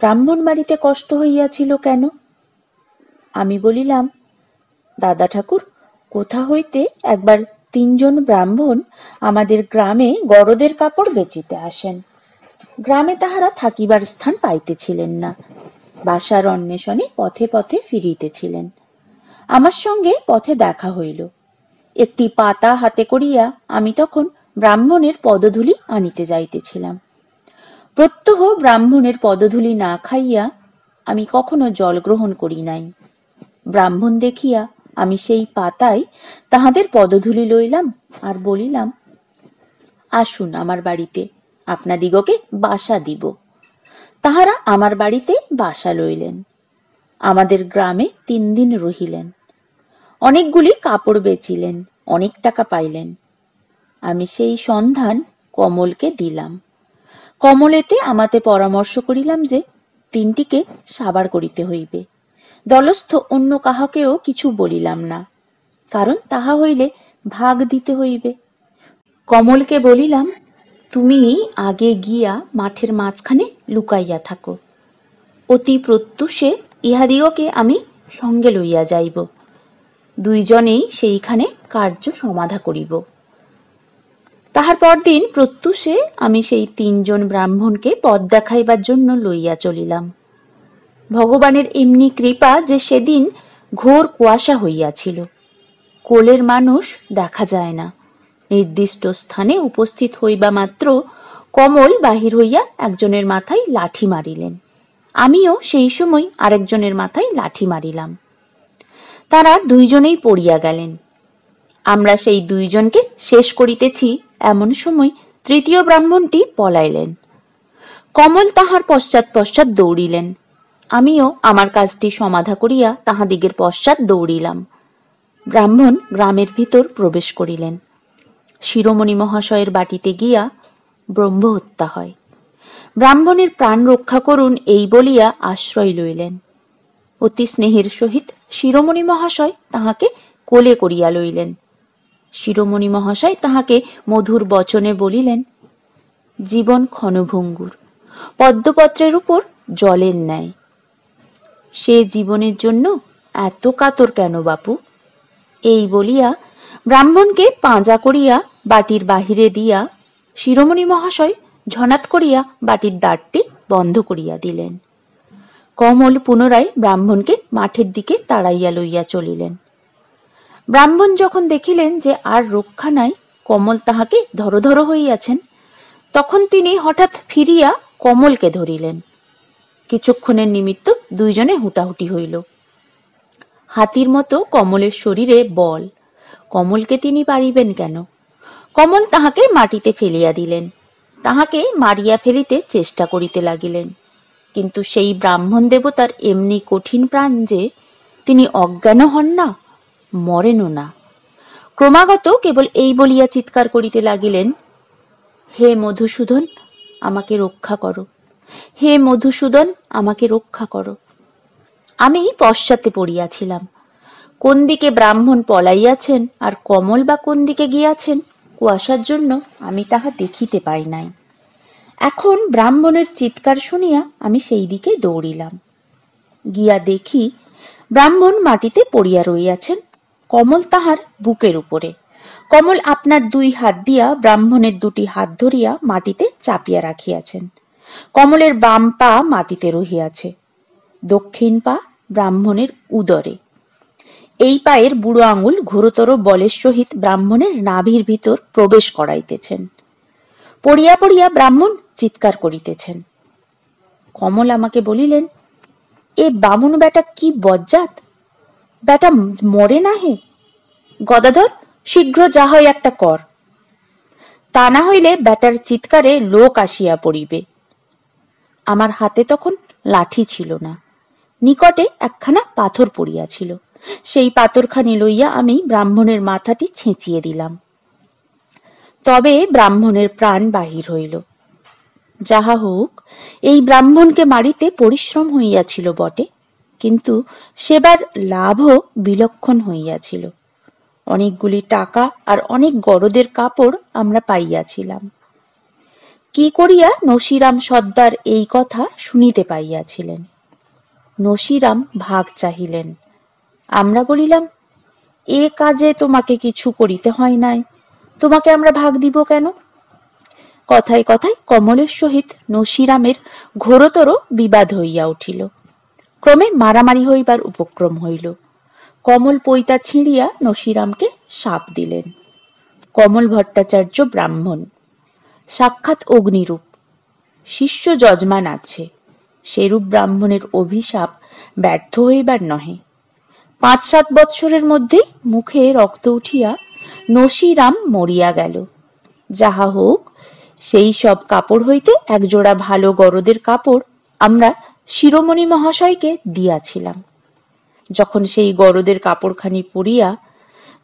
ব্রাহ্মণ মারিতে কষ্ট হইয়াছিল কেন? আমি বলিলাম, দাদা ঠাকুর, কোথা হইতে একবার ৩ জন ব্রাহ্মণ আমাদের গ্রামে গরদের কাপড় বেচিতে আসেন। গ্রামে তাহারা থাকিবার স্থান পাইতেছিলেন না, বাসার অন্বেষণে পথে পথে ফিরিতেছিলেন। আমার সঙ্গে পথে দেখা হইল। একটি পাতা হাতে করিয়া আমি তখন ব্রাহ্মণের পদধূলি আনিতে যাইতেছিলাম। প্রত্যহ ব্রাহ্মণের পদধূলি না খাইয়া আমি কখনো জল গ্রহণ করি নাই। ব্রাহ্মণ দেখিয়া আমি সেই পাতায় তাহাদের পদধূলি লইলাম আর বলিলাম, আসুন আমার বাড়িতে, আপনাদিগকে বাসা দিব। তাহারা আমার বাড়িতে বাসা লইলেন। আমাদের গ্রামে ৩ দিন রহিলেন। অনেকগুলি কাপড় বেচিলেন, অনেক টাকা পাইলেন। আমি সেই সন্ধান কমলকে দিলাম। কমলেতে আমাতে পরামর্শ করিলাম যে ৩টিকে সাবার করিতে হইবে। দলস্থ অন্য কাহাকেও কিছু বলিলাম না, কারণ তাহা হইলে ভাগ দিতে হইবে। কমলকে বলিলাম, তুমি আগে গিয়া মাঠের মাঝখানে লুকাইয়া থাকো। অতি প্রত্যুষে ইহাদিগকে আমি সঙ্গে লইয়া যাইব। ২ জনেই সেইখানে কার্য সমাধা করিব। তাহার পরদিন প্রত্যুষে আমি সেই ৩ জন ব্রাহ্মণকে পথ দেখাইবার জন্য লইয়া চলিলাম। ভগবানের এমনি কৃপা যে সেদিন ঘোর কুয়াশা হইয়াছিল, কোলের মানুষ দেখা যায় না। নির্দিষ্ট স্থানে উপস্থিত হইবা মাত্র কমল বাহির হইয়া একজনের মাথায় লাঠি মারিলেন। আমিও সেই সময় আরেকজনের মাথায় লাঠি মারিলাম। তারা ২ জনেই পড়িয়া গেলেন। আমরা সেই ২ জনকে শেষ করিতেছি এমন সময় ৩য় ব্রাহ্মণটি পলাইলেন। কমল তাহার পশ্চাৎ পশ্চাৎ দৌড়িলেন। আমিও আমার কাজটি সমাধা করিয়া তাহাদিগের পশ্চাৎ দৌড়িলাম। ব্রাহ্মণ গ্রামের ভিতর প্রবেশ করিলেন। শিরোমণি মহাশয়ের বাটিতে গিয়া ব্রহ্মহত্যা হয়। ব্রাহ্মণের প্রাণ রক্ষা করুন এই বলিয়া আশ্রয় লইলেন। অতি স্নেহের সহিত শিরোমণি মহাশয় তাহাকে কোলে করিয়া লইলেন। শিরোমণি মহাশয় তাহাকে মধুর বচনে বলিলেন, জীবন ক্ষণভঙ্গুর, পদ্মপত্রের উপর জলের ন্যায়। সে জীবনের জন্য এত কাতর কেন বাপু? এই বলিয়া ব্রাহ্মণকে পাঁজা করিয়া বাটির বাহিরে দিয়া শিরোমণি মহাশয় ঝনাৎ করিয়া বাটির দ্বারটি বন্ধ করিয়া দিলেন। কমল পুনরায় ব্রাহ্মণকে মাঠের দিকে তাড়াইয়া লইয়া চলিলেন। ব্রাহ্মণ যখন দেখিলেন যে আর রক্ষা নাই, কমল তাহাকে ধরধর হইয়াছেন, তখন তিনি হঠাৎ ফিরিয়া কমলকে ধরিলেন। কিছুক্ষণের নিমিত্ত দুইজনে হুটাহুটি হইল। হাতির মতো কমলের শরীরে বল, কমলকে তিনি পারিবেন কেন? কমল তাহাকে মাটিতে ফেলিয়া দিলেন, তাহাকে মারিয়া ফেলিতে চেষ্টা করিতে লাগিলেন। কিন্তু সেই ব্রাহ্মণ দেবতার এমনি কঠিন প্রাণ যে তিনি অজ্ঞান হন না, মরেনও না। ক্রমাগত কেবল এই বলিয়া চিৎকার করিতে লাগিলেন, হে মধুসূদন, আমাকে রক্ষা করো, হে মধুসূদন, আমাকে রক্ষা করো। আমি পশ্চাতে পড়িয়াছিলাম। কোন দিকে ব্রাহ্মণ পলাইয়াছেন আর কমল বা কোন দিকে গিয়াছেন, কুয়াশার জন্য আমি তাহা দেখিতে পাই নাই। এখন ব্রাহ্মণের চিৎকার শুনিয়া আমি সেই দিকে দৌড়িলাম। গিয়া দেখি ব্রাহ্মণ মাটিতে পড়িয়া রইয়াছেন, কমল তাহার বুকের উপরে। কমল আপনার দুই হাত দিয়া ব্রাহ্মণের দুটি হাত ধরিয়া মাটিতে চাপিয়া রাখিয়াছেন। কমলের বাম পা মাটিতে রহিয়াছে, দক্ষিণ পা ব্রাহ্মণের উদরে। এই পায়ের বুড়ো আঙুল ঘোরতর বলের সহিত ব্রাহ্মণের নাভির ভিতর প্রবেশ করাইতেছেন। পড়িয়া পড়িয়া ব্রাহ্মণ চিৎকার করিতেছেন। কমল আমাকে বলিলেন, এ বামুন বেটা কি বজ্জাত, বেটা মরে না হে? গদাধর, শীঘ্র যা হয় একটা কর, তা না হইলে বেটার চিৎকারে লোক আসিয়া পড়িবে। আমার হাতে তখন লাঠি ছিল না, নিকটে একখানা পাথর পড়িয়াছিল। সেই পাথরখানি লইয়া আমি ব্রাহ্মণের মাথাটি ছেঁচিয়ে দিলাম। তবে ব্রাহ্মণের প্রাণ বাহির হইল। যাহা হোক, এই ব্রাহ্মণকে মারিতে পরিশ্রম হইয়াছিল বটে, কিন্তু সেবার লাভও বিলক্ষণ হইয়াছিল। অনেকগুলি টাকা আর অনেক গরদের কাপড় আমরা পাইয়াছিলাম। কি করিয়া নসিরাম সর্দার এই কথা শুনিতে পাইয়াছিলেন। নসিরাম ভাগ চাহিলেন। আমরা বলিলাম, এ কাজে তোমাকে কিছু করিতে হয় নাই, তোমাকে আমরা ভাগ দিব কেন? কথায় কথায় কমলের সহিত নসিরামের ঘোরতর বিবাদ হইয়া উঠিল। ক্রমে মারামারি হইবার উপক্রম হইল। কমল পৈতা ছিঁড়িয়া নসিরামকে শাপ দিলেন। কমল ভট্টাচার্য ব্রাহ্মণ, সাক্ষাৎ অগ্নিরূপ, শিষ্য যজমান আছে, সেরূপ ব্রাহ্মণের অভিশাপ ব্যর্থ হইবার নহে। 5-7 বৎসরের মধ্যে মুখে রক্ত উঠিয়া নসিরাম মরিয়া গেল। যাহা হোক, সেই সব কাপড় হইতে একজোড়া ভালো গরদের কাপড় আমরা শিরোমণি মহাশয়কে দিয়াছিলাম। যখন সেই গরদের কাপড়খানি পরিয়া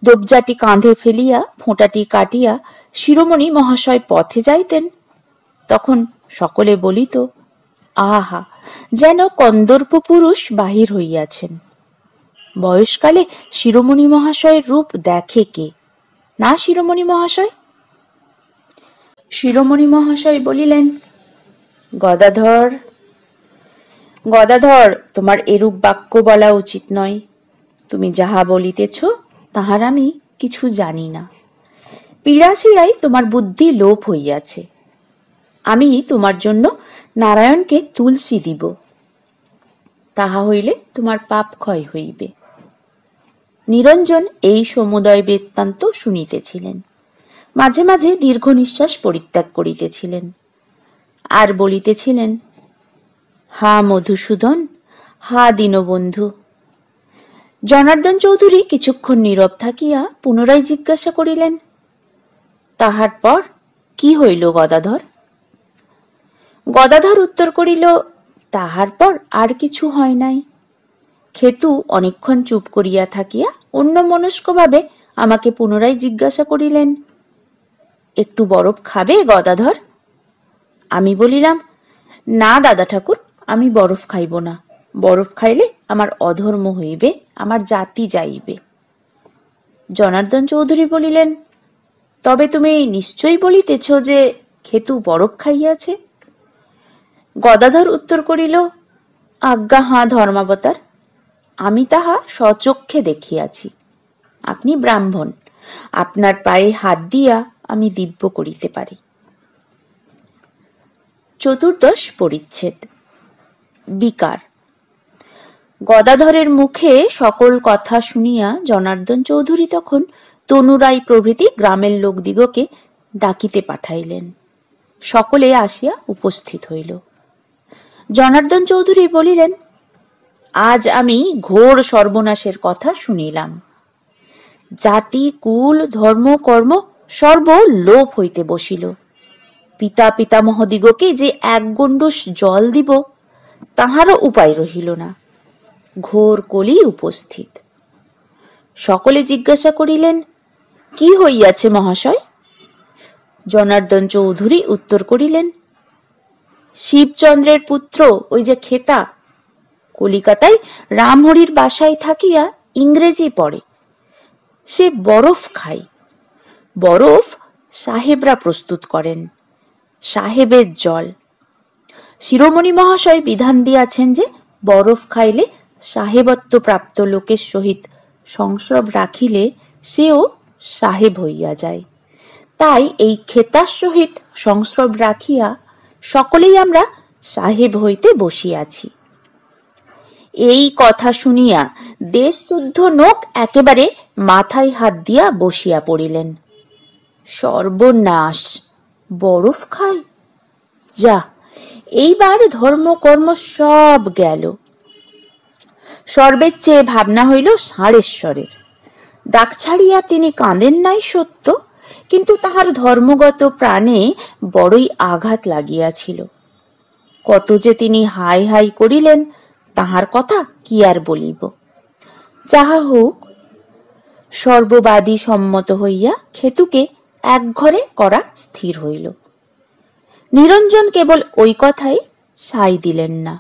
দবজাটি কাঁধে ফেলিয়া ফোঁটাটি কাটিয়া শিরোমণি মহাশয় পথে যাইতেন, তখন সকলে বলিত, আহা, যেন কন্দর্প পুরুষ বাহির হইয়াছেন। বয়সকালে শিরোমণি মহাশয়ের রূপ দেখে কে না? শিরোমণি মহাশয়? শিরোমণি মহাশয় বলিলেন, গদাধর, গদাধর, তোমার এরূপ বাক্য বলা উচিত নয়। তুমি যাহা বলিতেছ তাহার আমি কিছু জানি না। পীড়াশিড়াই তোমার বুদ্ধি লোপ হইয়াছে। আমি তোমার জন্য নারায়ণকে তুলসী দিব, তাহা হইলে তোমার পাপ ক্ষয় হইবে। নিরঞ্জন এই সমুদয় বৃত্তান্ত শুনিতেছিলেন, মাঝে মাঝে দীর্ঘ নিঃশ্বাস পরিত্যাগ করিতেছিলেন, আর বলিতেছিলেন, হা মধুসূদন, হা দীনবন্ধু। জনার্দন চৌধুরী কিছুক্ষণ নীরব থাকিয়া পুনরায় জিজ্ঞাসা করিলেন, তাহার পর কি হইল গদাধর? গদাধর উত্তর করিল, তাহার পর আর কিছু হয় নাই। খেতু অনেকক্ষণ চুপ করিয়া থাকিয়া অন্যমনস্কভাবে আমাকে পুনরায় জিজ্ঞাসা করিলেন, একটু বরফ খাবে গদাধর? আমি বলিলাম, না দাদা ঠাকুর, আমি বরফ খাইব না। বরফ খাইলে আমার অধর্ম হইবে, আমার জাতি যাইবে। জনার্দন চৌধুরী বলিলেন, তবে তুমি নিশ্চয়ই বলিতেছ যে খেতু বরফ খাইয়াছে? গদাধর উত্তর করিল, আজ্ঞা হাঁ ধর্মাবতার, আমি তাহা স্বচক্ষে দেখিয়াছি। আপনি ব্রাহ্মণ, আপনার পায়ে হাত দিয়া আমি দিব্য করিতে পারি। চতুর্দশ পরিচ্ছেদ। বিকার। গদাধরের মুখে সকল কথা শুনিয়া জনার্দন চৌধুরী তখন তনুরাই প্রভৃতি গ্রামের লোকদিগকে ডাকিতে পাঠাইলেন। সকলে আসিয়া উপস্থিত হইল। জনার্দন চৌধুরী বলিলেন, আজ আমি ঘোর সর্বনাশের কথা শুনিলাম। জাতি, কুল, ধর্ম, কর্ম সর্ব লোপ হইতে বসিল। পিতা পিতামহদিগকে যে এক গণ্ডূষ জল দিব তাহারও উপায় রহিল না। ঘোর কলি উপস্থিত। সকলে জিজ্ঞাসা করিলেন, কি হইয়াছে মহাশয়? জনার্দন চৌধুরী উত্তর করিলেন, শিবচন্দ্রের পুত্র ওই যে খেতা কলিকাতায় রামহরির বাসায় থাকিয়া ইংরেজি পড়ে। সে বরফ খায়। বরফ সাহেবরা প্রস্তুত করেন, সাহেবের জল। শিরোমণি মহাশয় বিধান দিয়াছেন যে বরফ খাইলে সাহেবত্ব প্রাপ্ত লোকের সহিত সংস্রব রাখিলে সেও সাহেব হইয়া যায়। তাই এই খেতার সহিত সংস্রব রাখিয়া সকলেই আমরা সাহেব হইতে বসিয়াছি। এই কথা শুনিয়া দেশশুদ্ধ লোক একেবারে মাথায় হাত দিয়া বসিয়া পড়িলেন। সর্বনাশ! বরফ খায়? যা, এইবার ধর্ম কর্ম সব গেল। সর্বের চেয়ে ভাবনা হইল ষাঁড়েশ্বরের। ডাক ছাড়িয়া তিনি কাঁদেন নাই সত্য, কিন্তু তাহার ধর্মগত প্রাণে বড়ই আঘাত লাগিয়াছিল। কত যে তিনি হাই হাই করিলেন তাহার কথা কি আর বলিব। যাহা হোক, সর্ববাদী সম্মত হইয়া খেতুকে এক ঘরে করা স্থির হইল। নিরঞ্জন কেবল ওই কথায় সাই দিলেন না।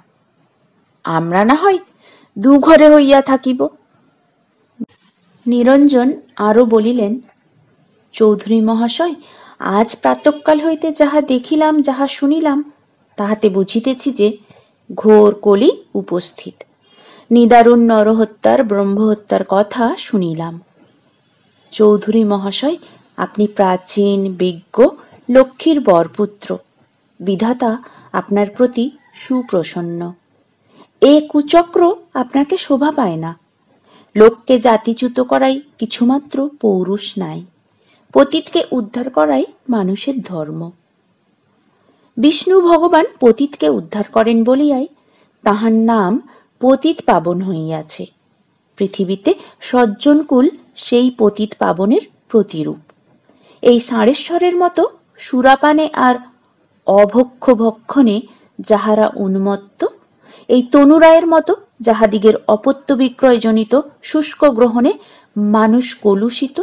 আমরা না হয় দু ঘরে হইয়া থাকিব। নিরঞ্জন আরো বলিলেন, চৌধুরী মহাশয়, আজ প্রাতঃকাল হইতে যাহা দেখিলাম, যাহা শুনিলাম, তাহাতে বুঝিতেছি যে ঘোর কলি উপস্থিত। নিদারুণ নরহত্যার, ব্রহ্মহত্যার কথা শুনিলাম। চৌধুরী মহাশয়, আপনি প্রাচীন, বিজ্ঞ, লক্ষ্মীর বরপুত্র। বিধাতা আপনার প্রতি সুপ্রসন্ন। এ কুচক্র আপনাকে শোভা পায় না। লোককে জাতিচ্যুত করাই কিছুমাত্র পৌরুষ নাই। পতিতকে উদ্ধার করাই মানুষের ধর্ম। বিষ্ণু ভগবান পতিতকে উদ্ধার করেন বলিয়াই তাহার নাম পতিত পাবন হইয়াছে। পৃথিবীতে সজ্জনকুল সেই পতিত পাবনের প্রতিরূপ। এই ষাঁড়েশ্বরের মতো সুরাপানে আর অভক্ষ ভক্ষণে যাহারা উন্মত্ত, এই তনুরায়ের মতো যাহাদিগের অপত্য বিক্রয়জনিত শুষ্ক গ্রহণে মানুষ কলুষিত,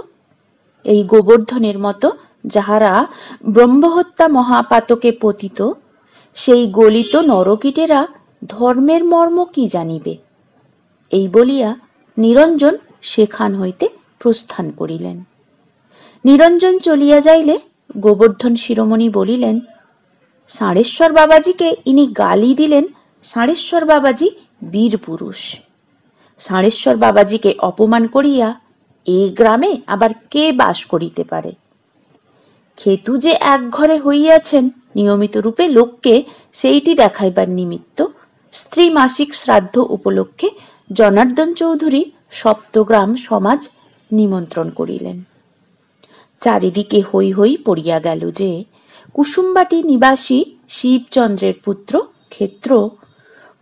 এই গোবর্ধনের মতো যাহারা ব্রহ্মহত্যা মহাপাতকে পতিত, সেই গলিত নরকীটেরা ধর্মের মর্ম কি জানিবে? এই বলিয়া নিরঞ্জন সেখান হইতে প্রস্থান করিলেন। নিরঞ্জন চলিয়া যাইলে গোবর্ধন শিরোমণি বলিলেন, ষাঁড়েশ্বর বাবাজিকে ইনি গালি দিলেন। ষাঁড়েশ্বর বাবাজি বীর পুরুষ। ষাঁড়েশ্বর বাবাজিকে অপমান করিয়া এ গ্রামে আবার কে বাস করিতে পারে? খেতু যে এক ঘরে হইয়াছেন নিয়মিত রূপে লোককে সেইটি দেখাইবার নিমিত্ত স্ত্রী মাসিক শ্রাদ্ধ উপলক্ষে জনার্দন চৌধুরী সপ্তগ্রাম সমাজ নিমন্ত্রণ করিলেন। চারিদিকে হৈ হৈ পড়িয়া গেল যে কুসুমবাটি নিবাসী শিবচন্দ্রের পুত্র ক্ষেত্র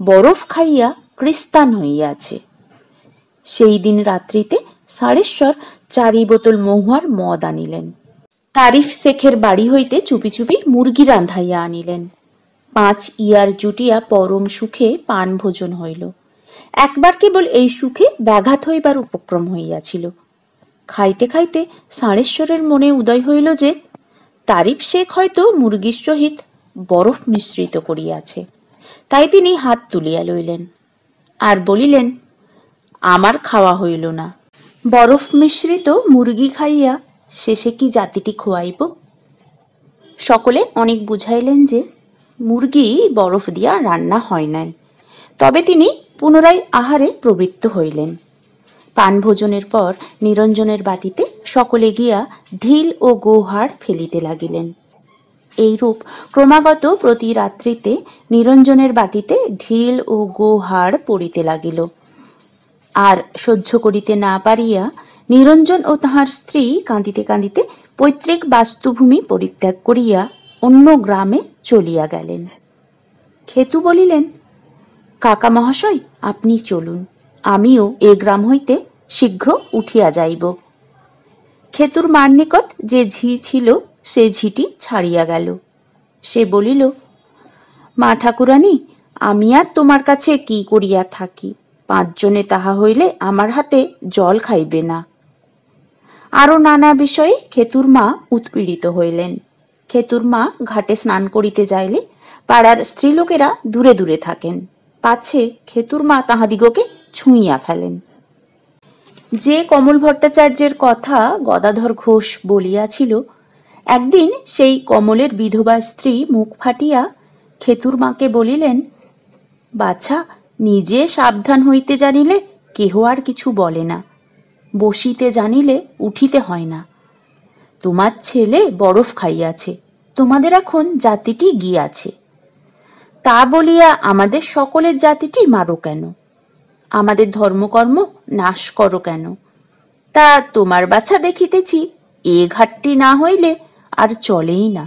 বরফ খাইয়া ক্রিস্তান হইয়াছে। সেই দিন রাত্রিতে ষাঁড়েশ্বর 4 বোতল মহুয়ার মদ আনিলেন। তারিফ শেখের বাড়ি হইতে চুপি চুপি মুরগি রান্ধাইয়া আনিলেন। 5 ইয়ার জুটিয়া পরম সুখে পান ভোজন হইল। একবার কেবল এই সুখে ব্যাঘাত হইবার উপক্রম হইয়াছিল। খাইতে খাইতে ষাঁড়েশ্বরের মনে উদয় হইল যে তারিফ শেখ হয়তো মুরগির সহিত বরফ মিশ্রিত করিয়াছে। তাই তিনি হাত তুলিয়া লইলেন আর বলিলেন, আমার খাওয়া হইল না। বরফ মিশ্রিত মুরগি খাইয়া শেষে কি জাতিটি খোয়াইব? সকলে অনেক বুঝাইলেন যে মুরগি বরফ দিয়া রান্না হয় নাই। তবে তিনি পুনরায় আহারে প্রবৃত্ত হইলেন। পান ভোজনের পর নিরঞ্জনের বাটিতে সকলে গিয়া ঢিল ও গোহাড় ফেলিতে লাগিলেন। এইরূপ ক্রমাগত প্রতি রাত্রিতে নিরঞ্জনের বাটিতে ঢিল ও গোহাড় পড়িতে লাগিল। আর সহ্য করিতে না পারিয়া নিরঞ্জন ও তাহার স্ত্রী কাঁদিতে কাঁদিতে পৈতৃক বাস্তুভূমি পরিত্যাগ করিয়া অন্য গ্রামে চলিয়া গেলেন। খেতু বলিলেন, কাকা মহাশয়, আপনি চলুন, আমিও এ গ্রাম হইতে শীঘ্র উঠিয়া যাইব। খেতুর মার নিকট যে ঝি ছিল সে ঝিটি ছাড়িয়া গেল। সে বলিল, মা ঠাকুরানী, আমি আর তোমার কাছে কি করিয়া থাকি? 5 জনে তাহা হইলে আমার হাতে জল খাইবে না। আরো নানা বিষয়ে খেতুর মা উৎপীড়িত হইলেন। খেতুর মা ঘাটে স্নান করিতে যাইলে পাড়ার স্ত্রীলোকেরা দূরে দূরে থাকেন, পাছে খেতুর মা তাহাদিগকে ছুঁইয়া ফেলেন। যে কমল ভট্টাচার্যের কথা গদাধর ঘোষ বলিয়াছিল, একদিন সেই কমলের বিধবা স্ত্রী মুখ ফাটিয়া খেতুর মাকে বলিলেন, বাছা, নিজে সাবধান হইতে জানিলে কেহ আর কিছু বলে না, বসিতে জানিলে উঠিতে হয় না। তোমার ছেলে বরফ খাইয়াছে, তোমাদের এখন জাতিটি গিয়াছে, তা বলিয়া আমাদের সকলের জাতিটি মারো কেন? আমাদের ধর্মকর্ম নাশ করো কেন? তা তোমার বাছা দেখিতেছি এ ঘাটটি না হইলে আর চলেই না।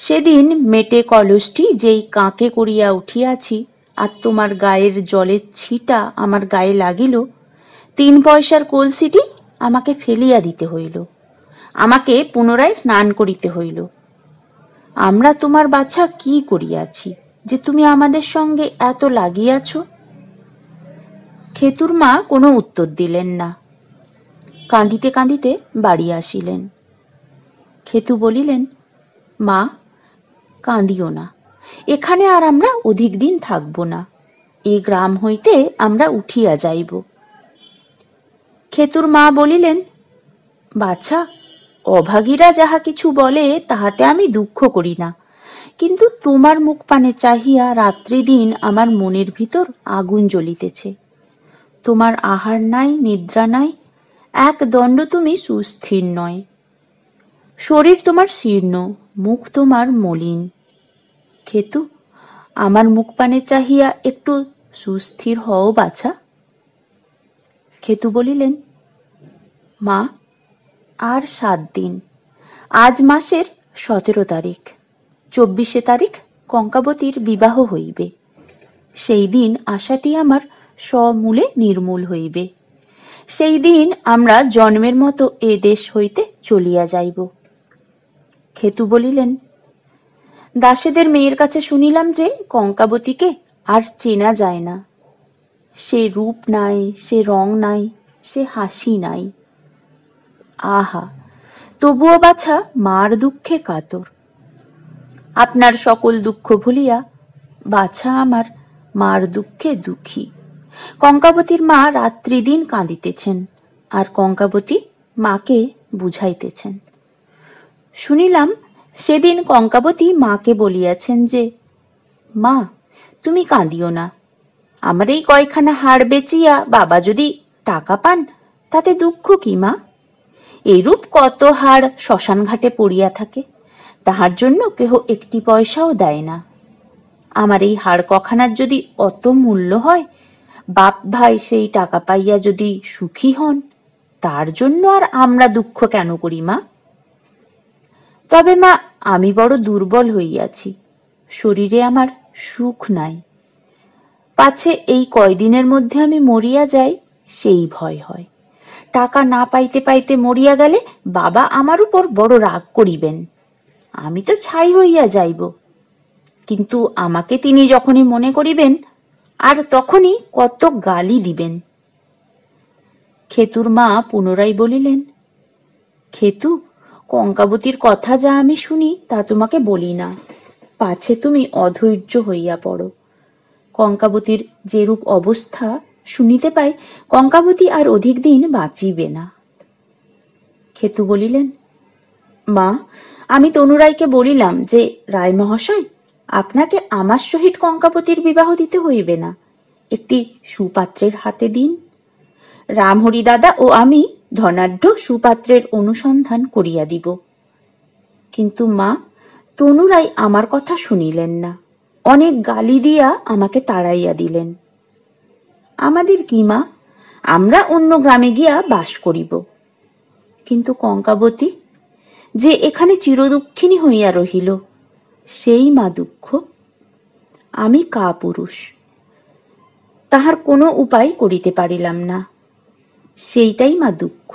সেদিন মেটে কলসটি যেই কাঁকে করিয়া উঠিয়াছি, আর তোমার গায়ের জলের ছিটা আমার গায়ে লাগিল, 3 পয়সার কলসিটি আমাকে ফেলিয়া দিতে হইল, আমাকে পুনরায় স্নান করিতে হইল। আমরা তোমার বাছা কি করিয়াছি যে তুমি আমাদের সঙ্গে এত লাগিয়াছ? খেতুর মা কোনো উত্তর দিলেন না, কাঁদিতে কাঁদিতে বাড়ি আসিলেন। খেতু বলিলেন, মা, কাঁদিও না, এখানে আর আমরা অধিক দিন থাকব না, এ গ্রাম হইতে আমরা উঠিয়া যাইব। খেতুর মা বলিলেন, বাছা, অভাগীরা যাহা কিছু বলে তাহাতে আমি দুঃখ করি না, কিন্তু তোমার মুখ পানে চাহিয়া রাত্রি দিন আমার মনের ভিতর আগুন জ্বলিতেছে। তোমার আহার নাই, নিদ্রা নাই, এক দণ্ড তুমি সুস্থির নয়। শরীর তোমার শীর্ণ, মুখ তোমার মলিন। খেতু, আমার মুখ পানে চাহিয়া একটু সুস্থির হও বাছা। খেতু বলিলেন, মা, আর 7 দিন, আজ মাসের 17 তারিখ, 24 তারিখ কঙ্কাবতীর বিবাহ হইবে। সেই দিন আশাটি আমার সমূলে নির্মূল হইবে। সেই দিন আমরা জন্মের মতো এ দেশ হইতে চলিয়া যাইব। খেতু বলিলেন, দাসেদের মেয়ের কাছে শুনিলাম যে কঙ্কাবতীকে আর চেনা যায় না। সে রূপ নাই, সে রং নাই, সে হাসি নাই। আহা, তবুও বাছা মার দুঃখে কাতর। আপনার সকল দুঃখ ভুলিয়া বাছা আমার মার দুঃখে দুঃখী। কঙ্কাবতীর মা রাত্রি দিন কাঁদিতেছেন, আর কঙ্কাবতী মাকে বুঝাইতেছেন। শুনিলাম সেদিন কঙ্কাবতী মাকে বলিয়াছেন যে, মা, তুমি কাঁদিও না, আমার এই কয়খানা হাড় বেচিয়া বাবা যদি টাকা পান তাতে দুঃখ কি মা? এইরূপ কত হাড় শ্মশান ঘাটে পড়িয়া থাকে, তাহার জন্য কেহ 1 পয়সাও দেয় না। আমার এই হাড় কখানার যদি অত মূল্য হয়, বাপ ভাই সেই টাকা পাইয়া যদি সুখী হন, তার জন্য আর আমরা দুঃখ কেন করি মা? তবে মা, আমি বড় দুর্বল হইয়াছি, শরীরে আমার সুখ নাই, পাছে এই কয়দিনের মধ্যে আমি মরিয়া যাই সেই ভয় হয়। টাকা না পাইতে পাইতে মরিয়া গেলে বাবা আমার উপর বড় রাগ করিবেন, আমি তো ছাই হইয়া যাইব। কিন্তু আমাকে তিনি যখনই মনে করিবেন, আর তখনই কত গালি দিবেন। খেতুর মা পুনরায় বলিলেন, খেতু, কঙ্কাবতীর কথা যা আমি শুনি তা তোমাকে বলি না, পাছে তুমি অধৈর্য হইয়া পড়ো। কঙ্কাবতীর যেরূপ অবস্থা শুনিতে পাই, কঙ্কাবতী আর অধিক দিন বাঁচিবে না। খেতু বলিলেন, মা, আমি তনুরাইকে বলিলাম যে, রায় মহাশয়, আপনাকে আমার সহিত কঙ্কাবতীর বিবাহ দিতে হইবে না, একটি সুপাত্রের হাতে দিন। রামহরি দাদা ও আমি ধনাঢ্য সুপাত্রের অনুসন্ধান করিয়া দিব। কিন্তু মা, তনুরাই আমার কথা শুনিলেন না, অনেক গালি দিয়া আমাকে তাড়াইয়া দিলেন। আমাদের কি মা, আমরা অন্য গ্রামে গিয়া বাস করিব। কিন্তু কঙ্কাবতী যে এখানে চিরদুঃখিনী হইয়া রহিল, সেই মা দুঃখ। আমি কাপুরুষ, তাহার কোনো উপায় করিতে পারিলাম না, সেইটাই মা দুঃখ।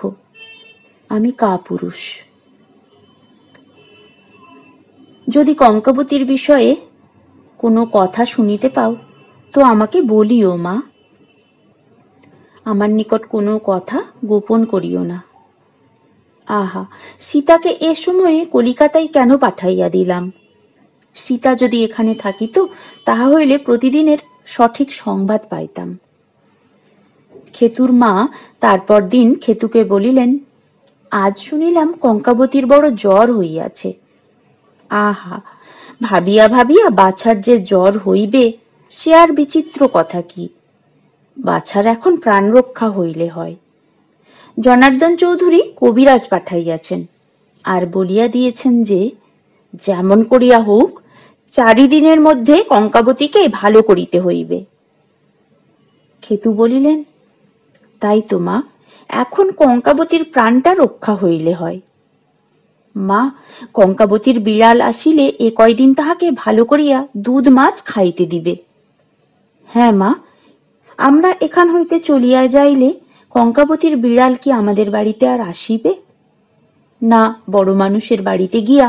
আমি কাপুরুষ। যদি কঙ্কাবতীর বিষয়ে কোনো কথা শুনিতে পাও তো আমাকে বলিও মা। আমার নিকট কোনো কথা গোপন করিও না। আহা, সীতাকে এ সময়ে কলিকাতায় কেন পাঠাইয়া দিলাম? সীতা যদি এখানে থাকিত তাহা হইলে প্রতিদিনের সঠিক সংবাদ পাইতাম। খেতুর মা তারপর দিন খেতুকে বলিলেন, আজ শুনিলাম কঙ্কাবতীর বড় জ্বর হইয়াছে। আহা, ভাবিয়া ভাবিয়া বাছার যে জ্বর হইবে সে আর বিচিত্র কথা কি? বাছার এখন প্রাণ রক্ষা হইলে হয়। জনার্দন চৌধুরী কবিরাজ পাঠাইয়াছেন, আর বলিয়া দিয়েছেন যে যেমন করিয়া হোক 4 দিনের মধ্যে কঙ্কাবতীকে ভালো করিতে হইবে। খেতু বলিলেন, তাই তো মা, এখন কঙ্কাবতীর প্রাণটা রক্ষা হইলে হয়। মা, কঙ্কাবতীর বিড়াল আসিলে এ কয়দিন তাহাকে ভালো করিয়া দুধ মাছ খাইতে দিবে। হ্যাঁ মা, আমরা এখান হইতে চলিয়া যাইলে কঙ্কাবতীর বিড়াল কি আমাদের বাড়িতে আর আসিবে? না, বড় মানুষের বাড়িতে গিয়া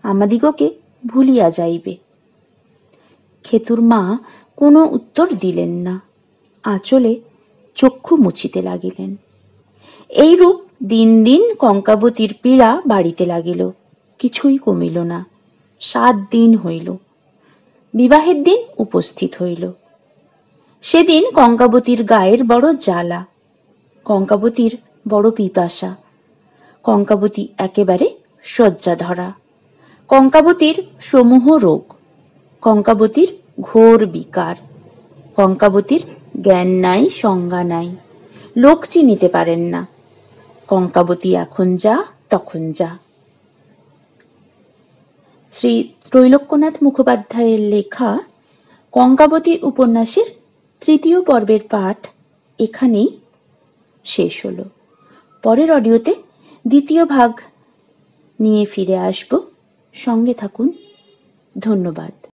আমাদিগকে ভুলিয়া যাইবে। খেতুর মা কোনো উত্তর দিলেন না, আঁচলে চক্ষু মুছিতে লাগিলেন। এইরূপ দিন দিন কঙ্কাবতীর পীড়া বাড়িতে লাগিল, কিছুই কমিল না। 7 দিন হইল, বিবাহের দিন উপস্থিত হইল। সেদিন কঙ্কাবতীর গায়ের বড় জ্বালা, কঙ্কাবতীর বড় পিপাসা। কঙ্কাবতী একেবারে শয্যা ধরা। কঙ্কাবতীর সমূহ রোগ, কঙ্কাবতীর ঘোর বিকার। কঙ্কাবতীর জ্ঞান নাই, সংজ্ঞা নাই, লোক চিনিতে পারেন না। কঙ্কাবতী এখন যা তখন যা। শ্রী ত্রৈলোক্যনাথ মুখোপাধ্যায়ের লেখা কঙ্কাবতী উপন্যাসের 3য় পর্বের পাঠ এখানেই শেষ হলো। পরের অডিওতে 2য় ভাগ নিয়ে ফিরে আসব। সঙ্গে থাকুন। ধন্যবাদ।